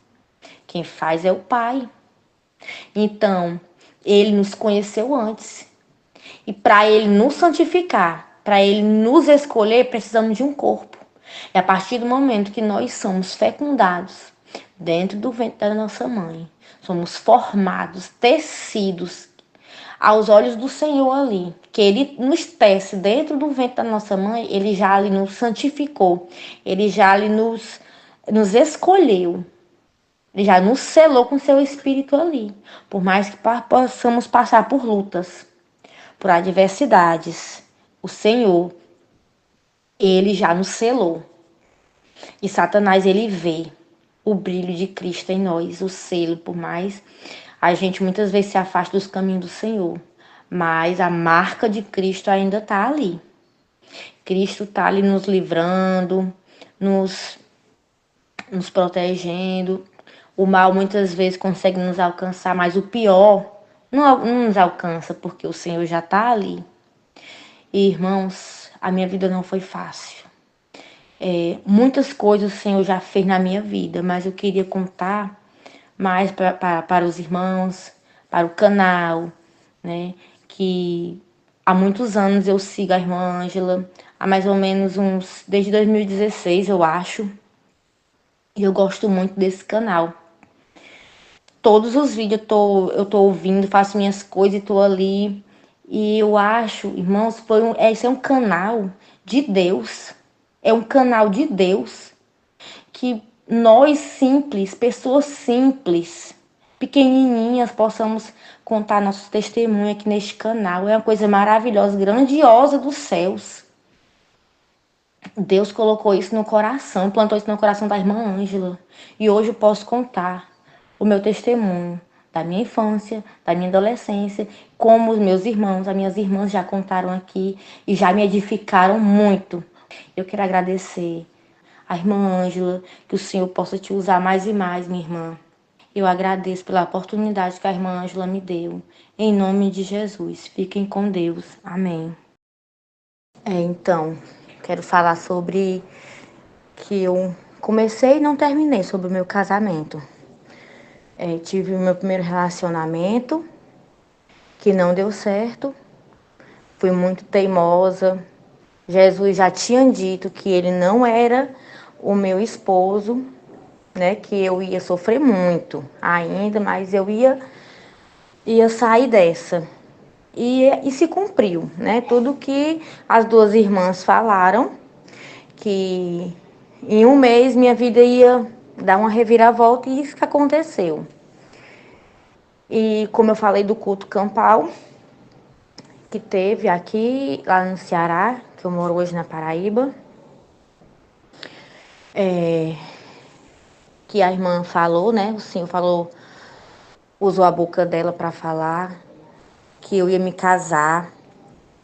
S1: Quem faz é o Pai. Então, ele nos conheceu antes. E para ele nos santificar, para ele nos escolher, precisamos de um corpo. É a partir do momento que nós somos fecundados dentro do ventre da nossa mãe, somos formados, tecidos aos olhos do Senhor ali, que ele nos tece dentro do ventre da nossa mãe, ele já ali nos santificou, ele já ali nos escolheu. Ele já nos selou com seu espírito ali. Por mais que possamos passar por lutas, por adversidades, o Senhor, ele já nos selou. E Satanás, ele vê o brilho de Cristo em nós, o selo, por mais a gente muitas vezes se afasta dos caminhos do Senhor. Mas a marca de Cristo ainda está ali. Cristo está ali nos livrando, nos protegendo. O mal muitas vezes consegue nos alcançar, mas o pior não nos alcança, porque o Senhor já está ali. E, irmãos, a minha vida não foi fácil. Muitas coisas o Senhor já fez na minha vida, mas eu queria contar mais para os irmãos, para o canal, né? Que há muitos anos eu sigo a irmã Ângela, há mais ou menos desde 2016, eu acho. E eu gosto muito desse canal. Todos os vídeos eu tô ouvindo, faço minhas coisas e tô ali. E eu acho, irmãos, esse é um canal de Deus. É um canal de Deus que nós simples, pessoas simples, pequenininhas, possamos contar nossos testemunhos aqui neste canal. É uma coisa maravilhosa, grandiosa dos céus. Deus colocou isso no coração, plantou isso no coração da irmã Ângela. E hoje eu posso contar o meu testemunho da minha infância, da minha adolescência, como os meus irmãos, as minhas irmãs já contaram aqui e já me edificaram muito. Eu quero agradecer a irmã Ângela, que o Senhor possa te usar mais e mais, minha irmã. Eu agradeço pela oportunidade que a irmã Ângela me deu. Em nome de Jesus, fiquem com Deus. Amém. Então, quero falar sobre que eu comecei e não terminei sobre o meu casamento. Tive o meu primeiro relacionamento, que não deu certo. Fui muito teimosa. Jesus já tinha dito que ele não era o meu esposo, né? Que eu ia sofrer muito ainda, mas eu ia sair dessa. E se cumpriu, né? Tudo que as duas irmãs falaram, que em um mês minha vida ia dar uma reviravolta, e isso que aconteceu. E como eu falei do culto campal, que teve aqui, lá no Ceará, que eu moro hoje na Paraíba, que a irmã falou, né? O Senhor falou, usou a boca dela para falar que eu ia me casar,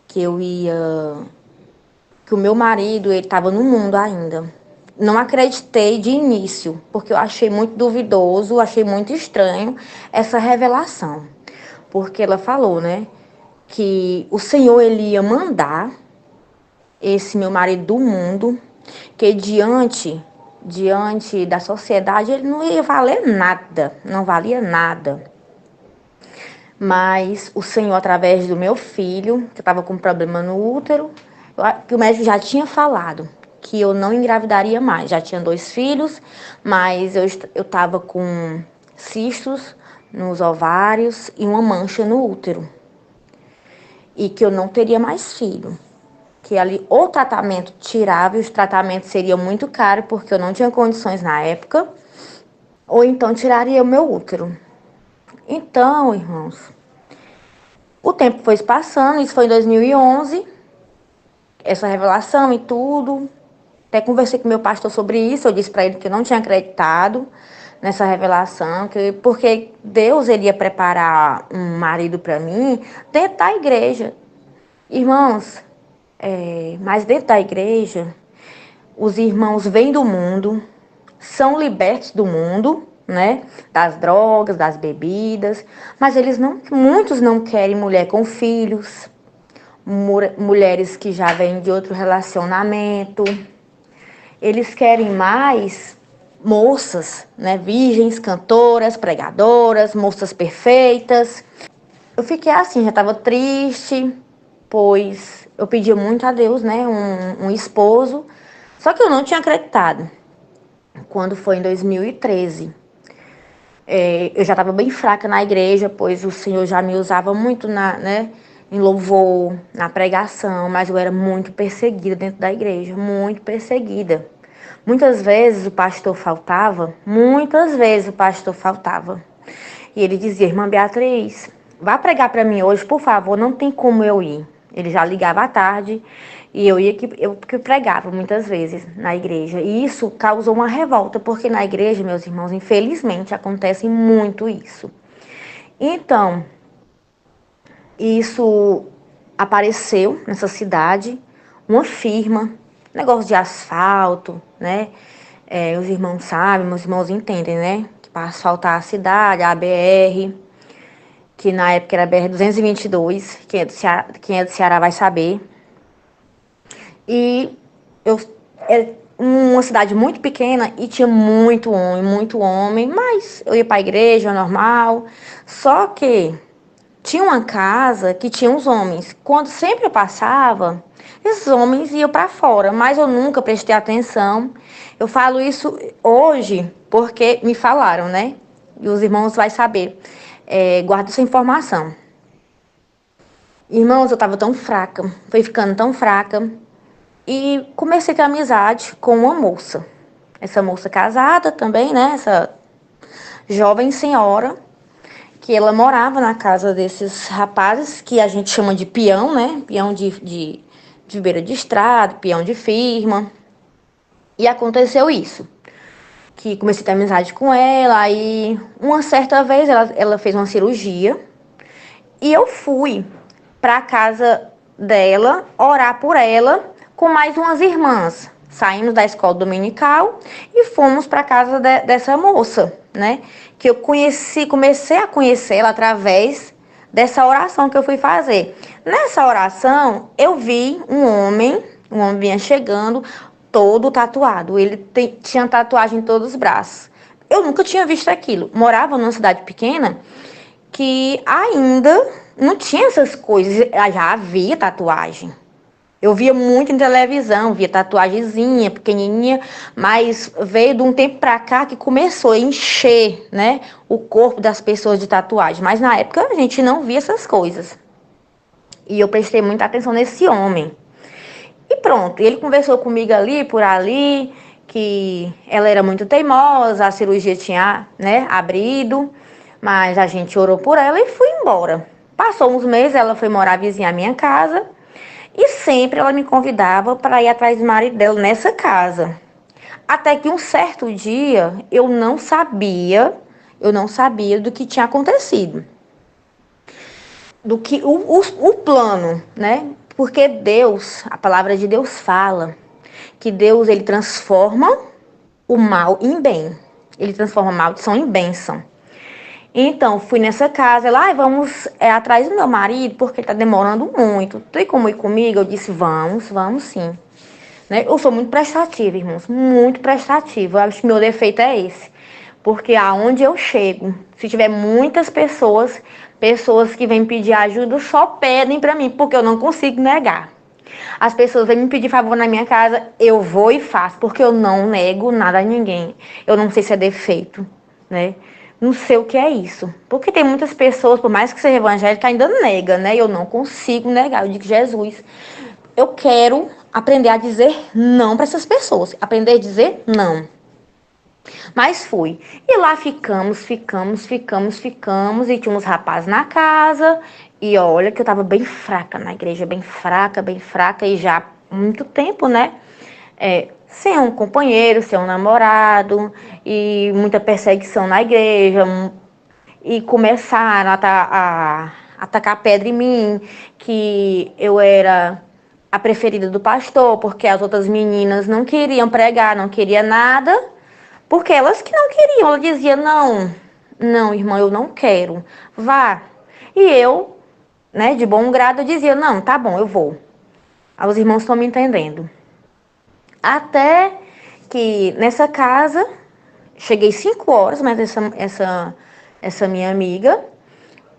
S1: que o meu marido, ele estava no mundo ainda. Não acreditei de início, porque eu achei muito duvidoso, achei muito estranho essa revelação. Porque ela falou, né, que o Senhor, ele ia mandar esse meu marido do mundo, que diante da sociedade ele não ia valer nada, não valia nada. Mas o Senhor, através do meu filho, que estava com problema no útero, que o médico já tinha falado que eu não engravidaria mais. Já tinha 2 filhos, mas eu estava com cistos nos ovários e uma mancha no útero. e que eu não teria mais filho. Que ali o tratamento tirava e os tratamentos seriam muito caros, porque eu não tinha condições na época, ou então tiraria o meu útero. Então, irmãos, o tempo foi se passando, isso foi em 2011, essa revelação e tudo. Até conversei com meu pastor sobre isso, eu disse para ele que eu não tinha acreditado nessa revelação, porque Deus iria preparar um marido para mim dentro da igreja. Irmãos, mas dentro da igreja, os irmãos vêm do mundo, são libertos do mundo, né? Das drogas, das bebidas, mas muitos não querem mulher com filhos, mulheres que já vêm de outro relacionamento. Eles querem mais moças, né? Virgens, cantoras, pregadoras, moças perfeitas. Eu fiquei assim, já estava triste, pois eu pedi muito a Deus, né? Um esposo. Só que eu não tinha acreditado. Quando foi em 2013, eu já estava bem fraca na igreja, pois o Senhor já me usava muito em louvor, na pregação, mas eu era muito perseguida dentro da igreja, muito perseguida. Muitas vezes o pastor faltava, muitas vezes o pastor faltava. E ele dizia: irmã Beatriz, vá pregar para mim hoje, por favor, não tem como eu ir. Ele já ligava à tarde e eu que pregava muitas vezes na igreja. E isso causou uma revolta, porque na igreja, meus irmãos, infelizmente acontece muito isso. Então, isso apareceu nessa cidade, uma firma, negócio de asfalto, né? Os irmãos sabem, meus irmãos entendem, né? Que para asfaltar a cidade, a BR, que na época era BR-222, quem é do Ceará vai saber. E era uma cidade muito pequena e tinha muito homem, mas eu ia para a igreja normal. Só que tinha uma casa que tinha uns homens. Quando sempre eu passava, esses homens iam para fora, mas eu nunca prestei atenção. Eu falo isso hoje porque me falaram, né? E os irmãos vão saber. Guarda essa informação. Irmãos, eu estava tão fraca, fui ficando tão fraca. E comecei a ter amizade com uma moça. Essa moça casada também, né? Essa jovem senhora, que ela morava na casa desses rapazes, que a gente chama de peão, né? Peão de beira de estrada, peão de firma. E aconteceu isso, que comecei a ter amizade com ela, aí uma certa vez ela fez uma cirurgia, e eu fui para a casa dela, orar por ela, com mais umas irmãs. Saímos da escola dominical e fomos para a casa dessa moça, né? Que eu comecei a conhecer ela através dessa oração que eu fui fazer. Nessa oração, eu vi um homem vinha chegando, todo tatuado. Ele tinha tatuagem em todos os braços. Eu nunca tinha visto aquilo. Morava numa cidade pequena que ainda não tinha essas coisas. Já havia tatuagem. Eu via muito em televisão, via tatuagemzinha, pequenininha, mas veio de um tempo pra cá que começou a encher, né, o corpo das pessoas de tatuagem. Mas na época a gente não via essas coisas. E eu prestei muita atenção nesse homem. E pronto, ele conversou comigo ali, por ali, que ela era muito teimosa, a cirurgia tinha, né, abrido, mas a gente orou por ela e fui embora. Passou uns meses, ela foi morar vizinha à minha casa. E sempre ela me convidava para ir atrás do marido dela nessa casa. Até que um certo dia eu não sabia do que tinha acontecido. Do que o plano, né? Porque Deus, a palavra de Deus fala que Deus, ele transforma o mal em bem. Ele transforma a maldição em bênção. Então, fui nessa casa, lá, vamos atrás do meu marido, porque tá demorando muito. Tem como ir comigo? Eu disse, vamos sim. Né? Eu sou muito prestativa, irmãos, muito prestativa. Eu acho que meu defeito é esse. Porque aonde eu chego, se tiver muitas pessoas que vêm pedir ajuda, só pedem pra mim, porque eu não consigo negar. As pessoas vêm me pedir favor na minha casa, eu vou e faço, porque eu não nego nada a ninguém. Eu não sei se é defeito, né? Não sei o que é isso. Porque tem muitas pessoas, por mais que seja evangélica, ainda nega, né? Eu não consigo negar. Eu digo, Jesus, eu quero aprender a dizer não para essas pessoas. Aprender a dizer não. Mas fui. E lá ficamos. E tinha uns rapazes na casa. E olha que eu tava bem fraca na igreja, bem fraca. E já há muito tempo, né? Sem um companheiro, sem um namorado. E muita perseguição na igreja. E começaram a tacar pedra em mim. Que eu era a preferida do pastor, porque as outras meninas não queriam pregar, não queriam nada. Porque elas que não queriam, ela dizia, não, irmã, eu não quero, vá. E eu, né, de bom grado, eu dizia, não, tá bom, eu vou. Aí os irmãos estão me entendendo. Até que nessa casa, cheguei 5 horas, mas essa minha amiga,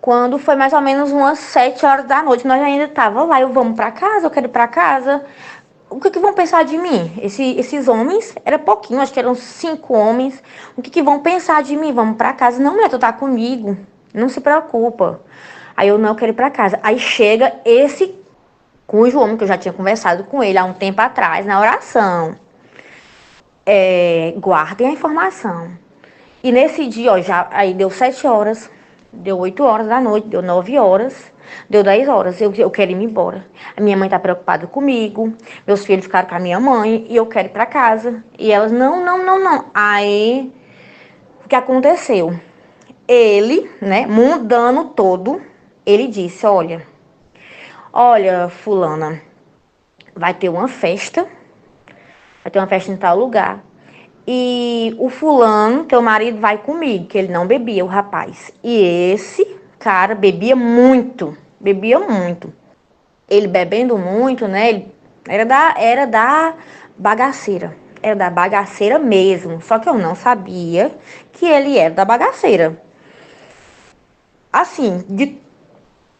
S1: quando foi mais ou menos umas 7 horas da noite, nós ainda tava lá, eu vamos pra casa, eu quero ir pra casa. O que vão pensar de mim? Esses homens, era pouquinho, acho que eram 5 homens. O que vão pensar de mim? Vamos pra casa. Não, mulher, tu tá comigo. Não se preocupa. Aí eu não quero ir pra casa. Aí chega esse cujo homem, que eu já tinha conversado com ele há um tempo atrás, na oração. Guardem a informação. E nesse dia, ó, já, aí deu 7 horas, deu 8 horas da noite, deu 9 horas, deu 10 horas, eu quero ir embora. A minha mãe tá preocupada comigo, meus filhos ficaram com a minha mãe e eu quero ir pra casa. E elas, não. Aí, o que aconteceu? Ele, né, mundano todo, ele disse, olha, fulana, vai ter uma festa em tal lugar. E o fulano, teu marido, vai comigo, que ele não bebia, o rapaz. E esse cara bebia muito. Ele bebendo muito, né? Ele era da bagaceira. Era da bagaceira mesmo. Só que eu não sabia que ele era da bagaceira. Assim,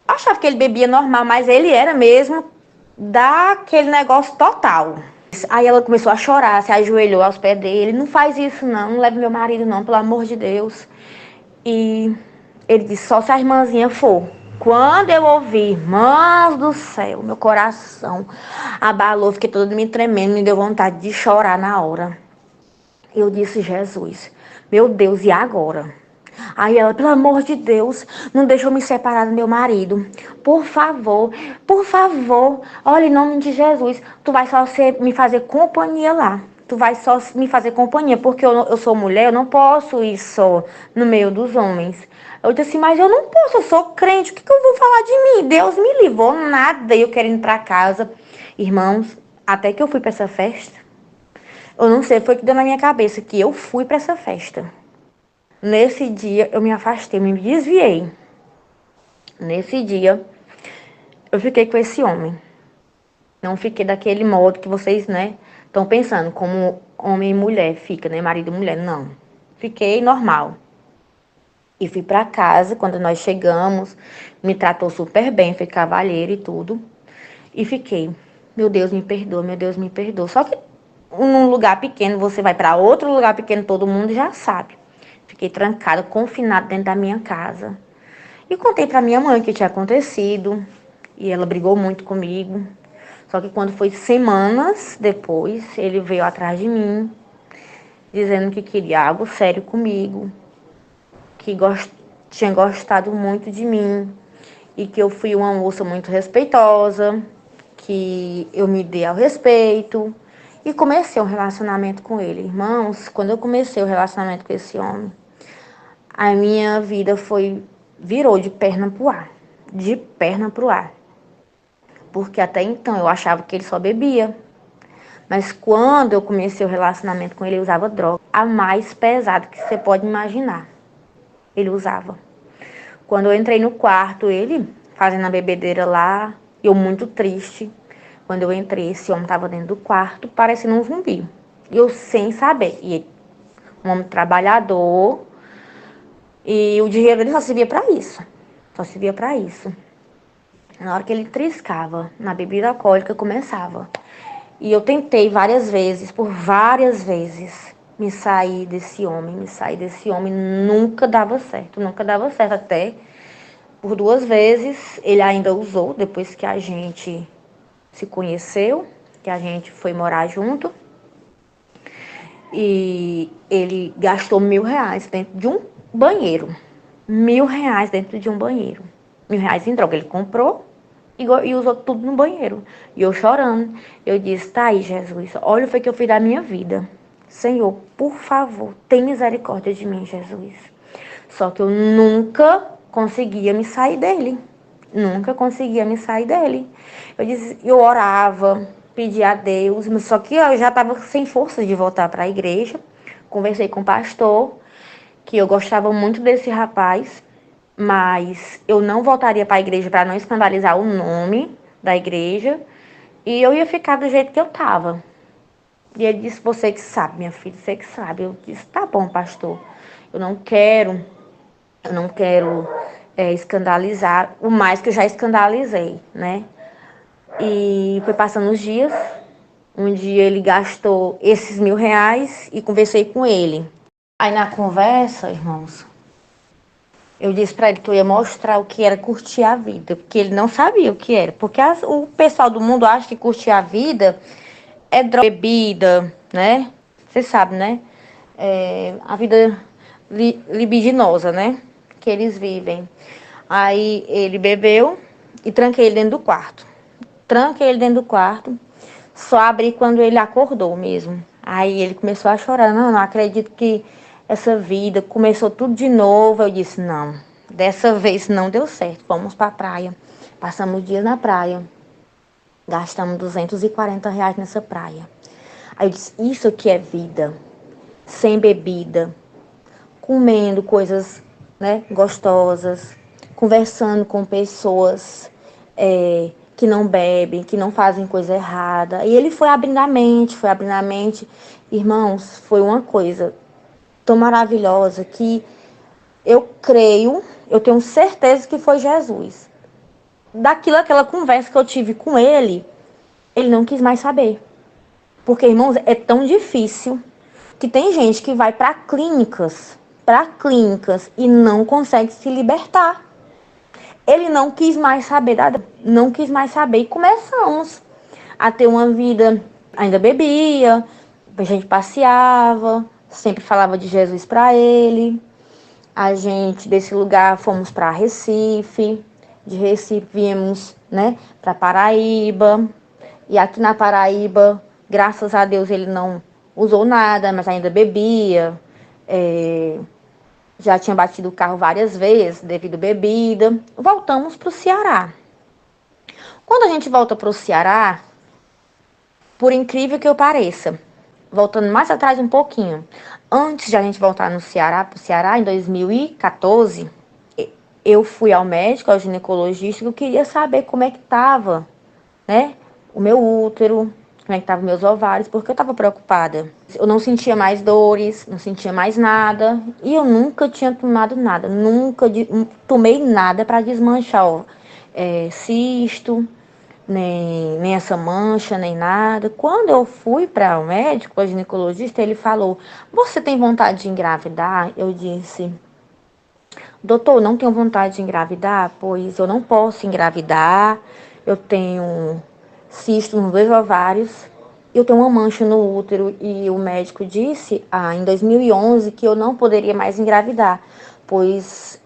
S1: achava que ele bebia normal, mas ele era mesmo daquele negócio total. Aí ela começou a chorar, se ajoelhou aos pés dele. Não faz isso não leve meu marido não, pelo amor de Deus. E ele disse, só se a irmãzinha for. Quando eu ouvi, irmãos do céu, meu coração abalou, fiquei toda me tremendo, me deu vontade de chorar na hora. Eu disse, Jesus, meu Deus, e agora? Aí ela, pelo amor de Deus, não deixa eu me separar do meu marido. Por favor, olha, em nome de Jesus, tu vai só me fazer companhia lá. Tu vai só me fazer companhia, porque eu sou mulher, eu não posso ir só no meio dos homens. Eu disse assim, mas eu não posso, eu sou crente, o que eu vou falar de mim? Deus me livrou, nada, e eu quero ir pra casa. Irmãos, até que eu fui pra essa festa, eu não sei, foi que deu na minha cabeça que eu fui pra essa festa. Nesse dia eu me afastei, me desviei. Nesse dia eu fiquei com esse homem. Não fiquei daquele modo que vocês, né, estão pensando, como homem e mulher fica, né, marido e mulher. Não. Fiquei normal. E fui pra casa, quando nós chegamos, me tratou super bem, foi cavalheiro e tudo. E fiquei, meu Deus, me perdoa, meu Deus, me perdoa. Só que num lugar pequeno, você vai pra outro lugar pequeno, todo mundo já sabe. Fiquei trancada, confinada dentro da minha casa. E contei pra minha mãe o que tinha acontecido. E ela brigou muito comigo. Só que quando foi semanas depois, ele veio atrás de mim, dizendo que queria algo sério comigo, que tinha gostado muito de mim e que eu fui uma moça muito respeitosa, que eu me dei ao respeito. E comecei um relacionamento com ele. Irmãos, quando eu comecei o relacionamento com esse homem, a minha vida virou de perna pro ar. De perna pro ar. Porque até então eu achava que ele só bebia. Mas quando eu comecei o relacionamento com ele, ele usava droga. A mais pesada que você pode imaginar. Ele usava. Quando eu entrei no quarto, ele fazendo a bebedeira lá, eu muito triste. Quando eu entrei, esse homem estava dentro do quarto, parecendo um zumbi. E eu sem saber. E ele, um homem trabalhador. E o dinheiro dele só servia para isso. Só servia para isso. Na hora que ele triscava na bebida alcoólica, começava. E eu tentei várias vezes, por várias vezes. me sair desse homem, nunca dava certo, até por 2 vezes ele ainda usou, depois que a gente se conheceu, que a gente foi morar junto, e ele gastou R$ 1.000 dentro de um banheiro, R$ 1.000 dentro de um banheiro, R$ 1.000 em droga, ele comprou e usou tudo no banheiro, e eu chorando, eu disse, tá aí Jesus, olha o que eu fiz da minha vida, Senhor, por favor, tem misericórdia de mim, Jesus. Só que eu nunca conseguia me sair dele. Nunca conseguia me sair dele. Eu orava, pedia a Deus, mas só que eu já estava sem força de voltar para a igreja. Conversei com o pastor, que eu gostava muito desse rapaz, mas eu não voltaria para a igreja para não escandalizar o nome da igreja. E eu ia ficar do jeito que eu estava. E ele disse, você que sabe, minha filha, você que sabe. Eu disse, tá bom, pastor. Eu não quero escandalizar o mais que eu já escandalizei, né? E foi passando os dias. Um dia ele gastou esses R$ 1.000 e conversei com ele. Aí na conversa, irmãos, eu disse pra ele que eu ia mostrar o que era curtir a vida, porque ele não sabia o que era. Porque o pessoal do mundo acha que curtir a vida é droga, bebida, né? Você sabe, né? A vida libidinosa, né? Que eles vivem. Aí ele bebeu e tranquei ele dentro do quarto. Tranquei ele dentro do quarto. Só abri quando ele acordou mesmo. Aí ele começou a chorar. Não, não acredito que essa vida começou tudo de novo. Eu disse, não, dessa vez não deu certo. Vamos pra praia. Passamos dias na praia. Gastamos R$ 240 nessa praia. Aí eu disse, isso aqui é vida. Sem bebida. Comendo coisas, né, gostosas, conversando com pessoas que não bebem, que não fazem coisa errada. E ele foi abrindo a mente, foi abrindo a mente. Irmãos, foi uma coisa tão maravilhosa que eu creio, eu tenho certeza que foi Jesus. Aquela conversa que eu tive com ele não quis mais saber. Porque, irmãos, é tão difícil que tem gente que vai para clínicas e não consegue se libertar. Ele não quis mais saber, não quis mais saber. E começamos a ter uma vida, ainda bebia, a gente passeava, sempre falava de Jesus para ele. A gente, desse lugar, fomos para Recife. De Recife, viemos, né, para Paraíba. E aqui na Paraíba, graças a Deus, ele não usou nada, mas ainda bebia. Já tinha batido o carro várias vezes devido à bebida. Voltamos para o Ceará. Quando a gente volta para o Ceará, por incrível que eu pareça, voltando mais atrás um pouquinho, antes de a gente voltar no Ceará, para o Ceará, em 2014, eu fui ao médico, ao ginecologista, que eu queria saber como é que estava, né, o meu útero, como é que estavam meus ovários, porque eu estava preocupada. Eu não sentia mais dores, não sentia mais nada, e eu nunca tinha tomado nada, nunca tomei nada para desmanchar, cisto, nem essa mancha, nem nada. Quando eu fui para o médico, o ginecologista, ele falou, você tem vontade de engravidar? Eu disse, doutor, não tenho vontade de engravidar, pois eu não posso engravidar, eu tenho cisto nos 2 ovários, eu tenho uma mancha no útero e o médico disse, em 2011, que eu não poderia mais engravidar, pois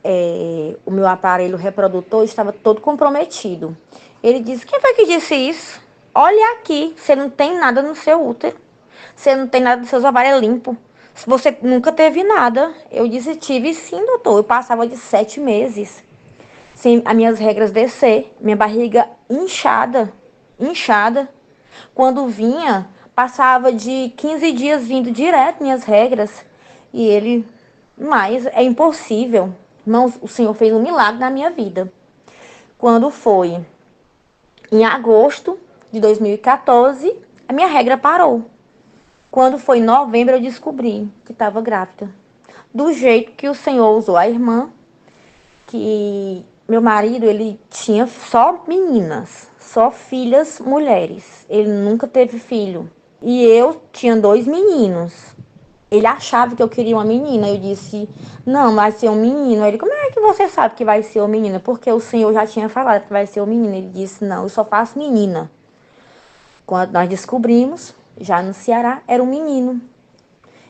S1: o meu aparelho reprodutor estava todo comprometido. Ele disse, quem foi que disse isso? Olha aqui, você não tem nada no seu útero, você não tem nada nos seus ovários, é limpo. Se você nunca teve nada, eu disse, tive sim, doutor. Eu passava de 7 meses sem as minhas regras descer, minha barriga inchada. Quando vinha, passava de 15 dias vindo direto minhas regras. E ele, mas é impossível. Irmãos, o Senhor fez um milagre na minha vida. Quando foi em agosto de 2014, a minha regra parou. Quando foi em novembro, eu descobri que estava grávida. Do jeito que o Senhor usou a irmã, que meu marido, ele tinha só meninas, só filhas mulheres. Ele nunca teve filho. E eu tinha 2 meninos. Ele achava que eu queria uma menina. Eu disse, não, vai ser um menino. Ele, como é que você sabe que vai ser um menino? Porque o Senhor já tinha falado que vai ser um menino. Ele disse, não, eu só faço menina. Quando nós descobrimos, já no Ceará, era um menino.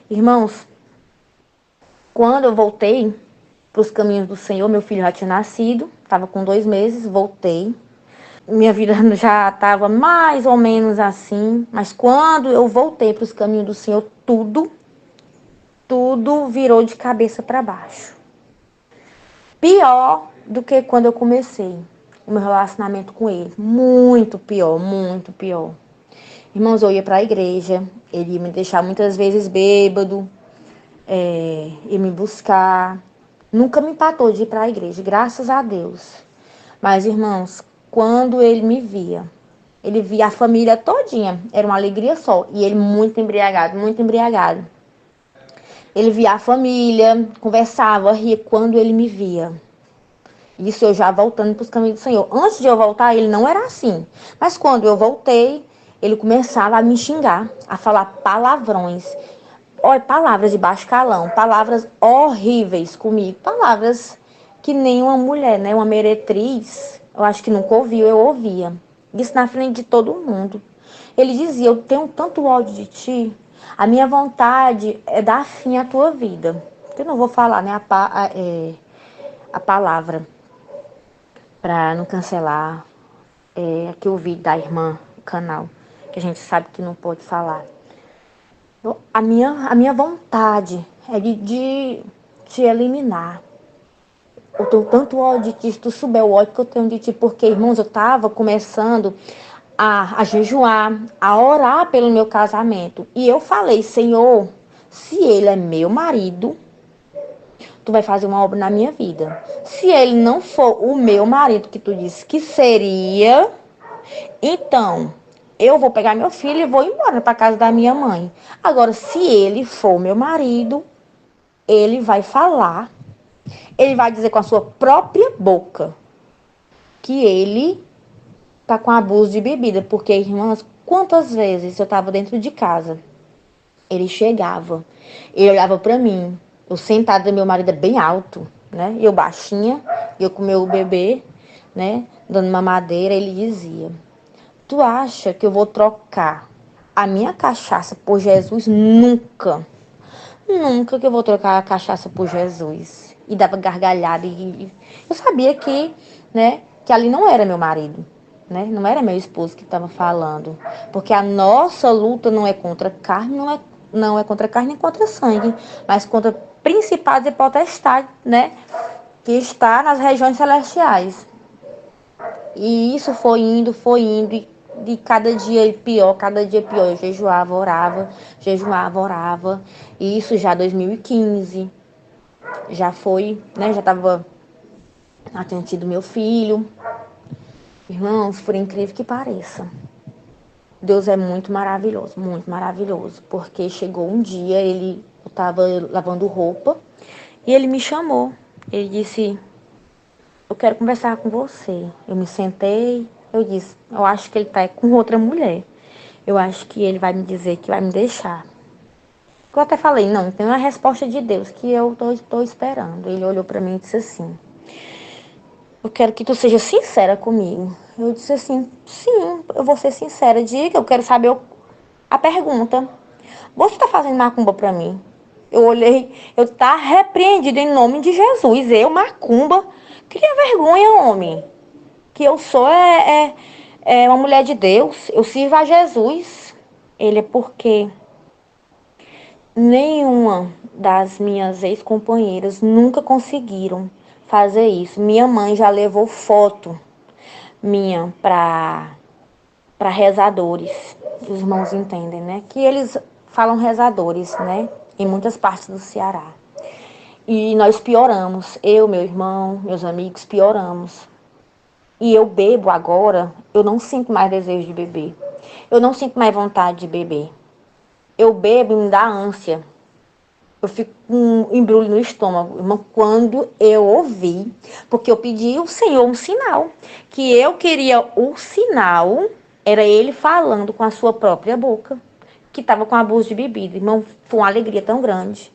S1: Irmãos, quando eu voltei para os caminhos do Senhor, meu filho já tinha nascido, estava com 2 meses, voltei. Minha vida já estava mais ou menos assim, mas quando eu voltei para os caminhos do Senhor, tudo virou de cabeça para baixo. Pior do que quando eu comecei o meu relacionamento com ele. Muito pior, muito pior. Irmãos, eu ia para a igreja, ele ia me deixar muitas vezes bêbado, ia me buscar. Nunca me empatou de ir para a igreja, graças a Deus. Mas, irmãos, quando ele via a família todinha, era uma alegria só. E ele muito embriagado, muito embriagado. Ele via a família, conversava, ria quando ele me via. Isso eu já voltando para os caminhos do Senhor. Antes de eu voltar, ele não era assim. Mas quando eu voltei, ele começava a me xingar, a falar palavrões. Olha, palavras de baixo calão, palavras horríveis comigo. Palavras que nem uma mulher, né? Uma meretriz, eu acho que nunca ouviu, eu ouvia. Isso na frente de todo mundo. Ele dizia, eu tenho tanto ódio de ti. A minha vontade é dar fim à tua vida. Eu não vou falar, né, a palavra para não cancelar aqui o vídeo da irmã, o canal, que a gente sabe que não pode falar. A minha vontade é de te eliminar. Eu tenho tanto ódio de ti, se tu souber o ódio que eu tenho de ti, porque, irmãos, eu estava começando a jejuar, a orar pelo meu casamento. E eu falei, Senhor, se ele é meu marido, tu vai fazer uma obra na minha vida. Se ele não for o meu marido que tu disse que seria, então eu vou pegar meu filho e vou embora para casa da minha mãe. Agora, se ele for meu marido, ele vai falar, ele vai dizer com a sua própria boca que ele tá com abuso de bebida. Porque, irmãs, quantas vezes eu tava dentro de casa, ele chegava, ele olhava para mim, eu sentada, meu marido é bem alto, né? Eu baixinha, eu com meu bebê, né? Dando mamadeira, ele dizia, tu acha que eu vou trocar a minha cachaça por Jesus? Nunca. Nunca que eu vou trocar a cachaça por Jesus. E dava gargalhada. E eu sabia que, né, que ali não era meu marido. Né? Não era meu esposo que estava falando. Porque a nossa luta não é contra carne, não é contra carne nem contra sangue. Mas contra principados e potestades, né? Que está nas regiões celestiais. E isso foi indo. E de cada dia pior, cada dia pior. Eu jejuava, orava. E isso já 2015. Já foi, né? Já estava atendido meu filho. Irmãos, por incrível que pareça, Deus é muito maravilhoso. Porque chegou um dia, eu estava lavando roupa e ele me chamou. Ele disse, eu quero conversar com você. Eu me sentei, eu disse, eu acho que ele está com outra mulher. Eu acho que ele vai me dizer que vai me deixar. Eu até falei, não, tem uma resposta de Deus que eu tô esperando. Ele olhou para mim e disse assim, eu quero que tu seja sincera comigo. Eu disse assim, sim, eu vou ser sincera. Diga, eu quero saber a pergunta. Você está fazendo macumba para mim? Eu olhei, eu tá repreendido em nome de Jesus. Eu, macumba, cria vergonha, homem. Que eu sou uma mulher de Deus. Eu sirvo a Jesus. Ele é porque nenhuma das minhas ex-companheiras nunca conseguiram fazer isso. Minha mãe já levou foto minha para rezadores. Os irmãos entendem, né? Que eles falam rezadores, né? Em muitas partes do Ceará. E nós pioramos. Eu, meu irmão, meus amigos, pioramos. E eu bebo agora, eu não sinto mais desejo de beber. Eu não sinto mais vontade de beber. Eu bebo e me dá ânsia. Eu fico com um embrulho no estômago, irmão, quando eu ouvi, porque eu pedi ao Senhor um sinal, que eu queria o sinal, era ele falando com a sua própria boca, que estava com abuso de bebida. Irmão, foi uma alegria tão grande.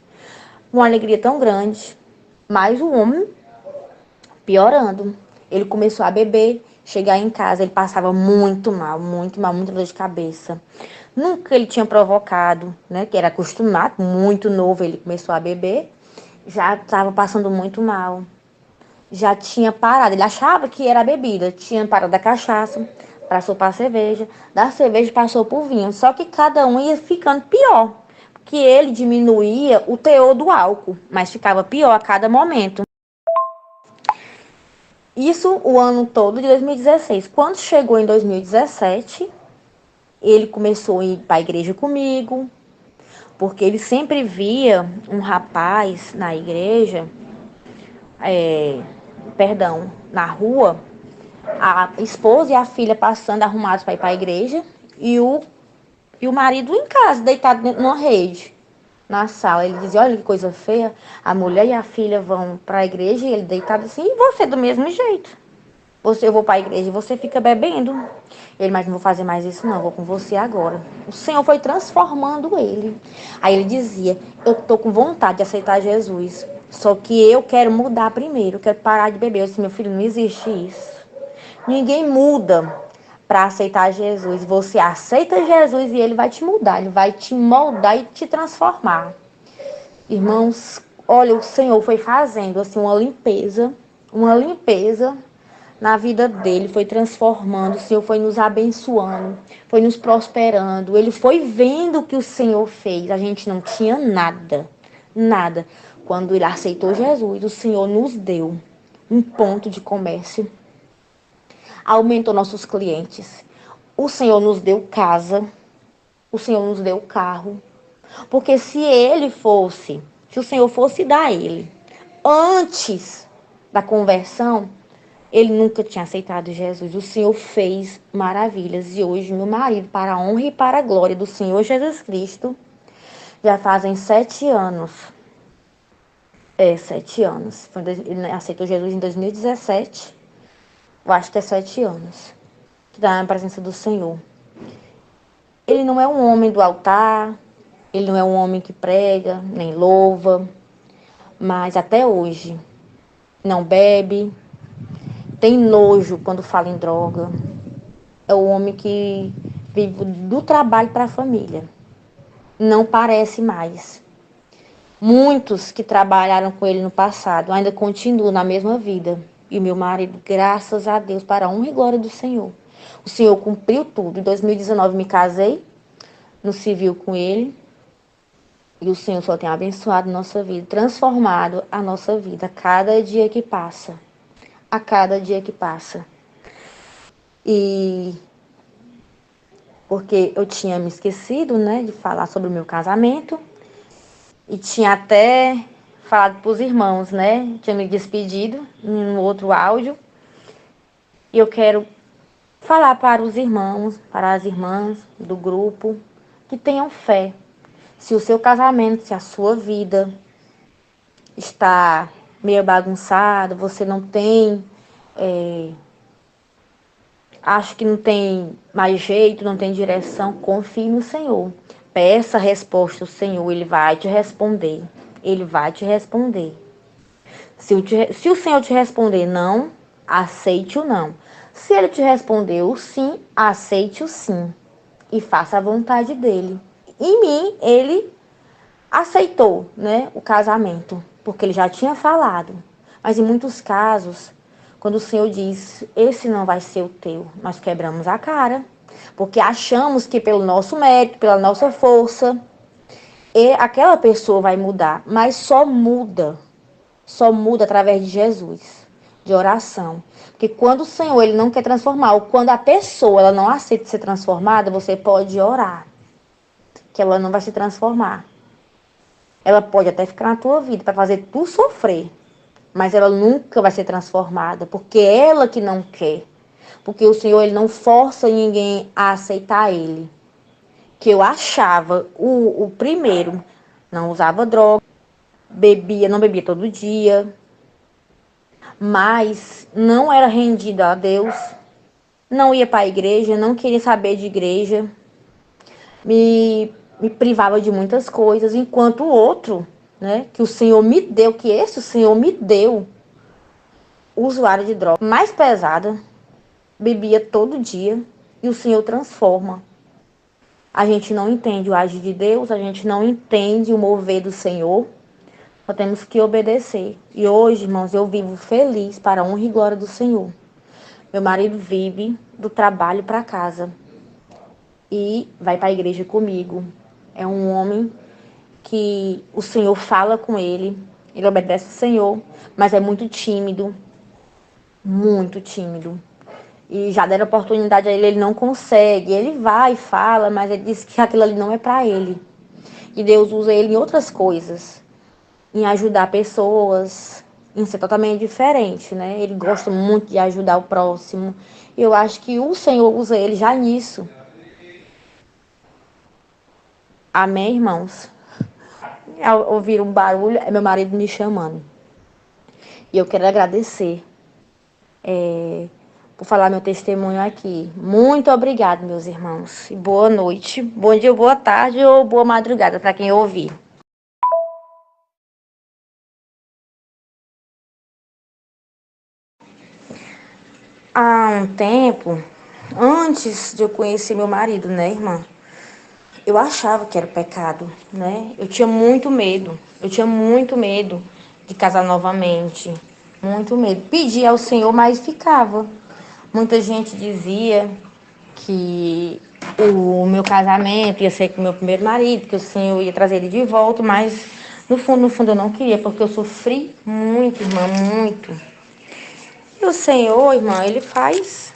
S1: Uma alegria tão grande. Mas o homem piorando. Ele começou a beber, chegar em casa, ele passava muito mal, muita dor de cabeça. Nunca ele tinha provocado, né? Que era acostumado, muito novo, ele começou a beber, já estava passando muito mal. Já tinha parado, ele achava que era a bebida, tinha parado da cachaça, passou para a cerveja, da cerveja passou para o vinho, só que cada um ia ficando pior, porque ele diminuía o teor do álcool, mas ficava pior a cada momento. Isso o ano todo de 2016. Quando chegou em 2017, ele começou a ir para a igreja comigo, porque ele sempre via um rapaz na igreja, na rua, a esposa e a filha passando arrumados para ir para a igreja e o marido em casa, deitado numa rede, na sala. Ele dizia, olha que coisa feia, a mulher e a filha vão para a igreja e ele deitado assim, e você do mesmo jeito. Eu vou para a igreja e você fica bebendo. Ele, mas não vou fazer mais isso não, vou com você agora. O Senhor foi transformando ele. Aí ele dizia, eu tô com vontade de aceitar Jesus, só que eu quero mudar primeiro, eu quero parar de beber. Eu disse, meu filho, não existe isso. Ninguém muda para aceitar Jesus. Você aceita Jesus e ele vai te mudar, ele vai te moldar e te transformar. Irmãos, olha, o Senhor foi fazendo assim uma limpeza na vida dele, foi transformando, o Senhor foi nos abençoando, foi nos prosperando. Ele foi vendo o que o Senhor fez. A gente não tinha nada, nada. Quando ele aceitou Jesus, o Senhor nos deu um ponto de comércio, aumentou nossos clientes. O Senhor nos deu casa, o Senhor nos deu carro. Porque se o Senhor fosse dar ele antes da conversão, ele nunca tinha aceitado Jesus. O Senhor fez maravilhas. E hoje, meu marido, para a honra e para a glória do Senhor Jesus Cristo, já fazem 7 anos. 7 anos. Ele aceitou Jesus em 2017. Eu acho que é 7 anos. Que está na presença do Senhor. Ele não é um homem do altar. Ele não é um homem que prega, nem louva. Mas até hoje, não bebe. Tem nojo quando fala em droga. É o homem que vive do trabalho para a família. Não parece mais. Muitos que trabalharam com ele no passado ainda continuam na mesma vida. E meu marido, graças a Deus, para a honra e glória do Senhor. O Senhor cumpriu tudo. Em 2019 me casei no civil com ele. E o Senhor só tem abençoado nossa vida, transformado a nossa vida a cada dia que passa. A cada dia que passa. E porque eu tinha me esquecido, né, de falar sobre o meu casamento. E tinha até falado para os irmãos, né? Tinha me despedido em um outro áudio. E eu quero falar para os irmãos, para as irmãs do grupo, que tenham fé. Se o seu casamento, se a sua vida está meio bagunçada, você não tem... acho que não tem mais jeito, não tem direção, confie no Senhor. Peça a resposta ao Senhor, Ele vai te responder. Ele vai te responder. Se o Senhor te responder não, aceite o não. Se Ele te responder o sim, aceite o sim. E faça a vontade dEle. Em mim, Ele aceitou, né, o casamento, porque Ele já tinha falado. Mas em muitos casos, quando o Senhor diz, esse não vai ser o teu, nós quebramos a cara. Porque achamos que pelo nosso mérito, pela nossa força, aquela pessoa vai mudar. Mas só muda através de Jesus, de oração. Porque quando o Senhor ele não quer transformar, ou quando a pessoa ela não aceita ser transformada, você pode orar, que ela não vai se transformar. Ela pode até ficar na tua vida para fazer tu sofrer, mas ela nunca vai ser transformada, porque é ela que não quer. Porque o Senhor ele não força ninguém a aceitar ele. Que eu achava, o primeiro, não usava droga, não bebia todo dia, mas não era rendido a Deus, não ia para a igreja, não queria saber de igreja, me me privava de muitas coisas, enquanto o outro, né, que o Senhor me deu, que esse o Senhor me deu, usuário de droga mais pesada, bebia todo dia e o Senhor transforma. A gente não entende o agir de Deus, a gente não entende o mover do Senhor, só temos que obedecer. E hoje, irmãos, eu vivo feliz para a honra e glória do Senhor. Meu marido vive do trabalho para casa e vai para a igreja comigo. É um homem que o Senhor fala com ele, ele obedece ao Senhor, mas é muito tímido, muito tímido. E já deram oportunidade a ele, ele não consegue. Ele vai e fala, mas ele diz que aquilo ali não é para ele. E Deus usa ele em outras coisas, em ajudar pessoas, em ser totalmente diferente, né? Ele gosta muito de ajudar o próximo. Eu acho que o Senhor usa ele já nisso. Amém, irmãos? Ao ouvir um barulho, é meu marido me chamando. E eu quero agradecer por falar meu testemunho aqui. Muito obrigado, meus irmãos. E boa noite, bom dia, boa tarde ou boa madrugada para quem ouvir. Há um tempo, antes de eu conhecer meu marido, né, irmã? Eu achava que era pecado, né? Eu tinha muito medo. Eu tinha muito medo de casar novamente. Muito medo. Pedia ao Senhor, mas ficava. Muita gente dizia que o meu casamento ia ser com o meu primeiro marido, que o Senhor ia trazer ele de volta, mas no fundo eu não queria, porque eu sofri muito, irmã, muito. E o Senhor, irmã, ele faz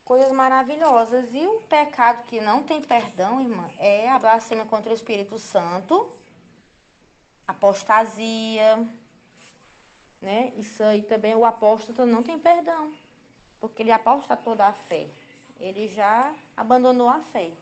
S1: coisas maravilhosas. E o pecado que não tem perdão, irmã, é a blasfêmia contra o Espírito Santo, apostasia, né? Isso aí também, o apóstolo não tem perdão, porque ele apostatou da fé. Ele já abandonou a fé.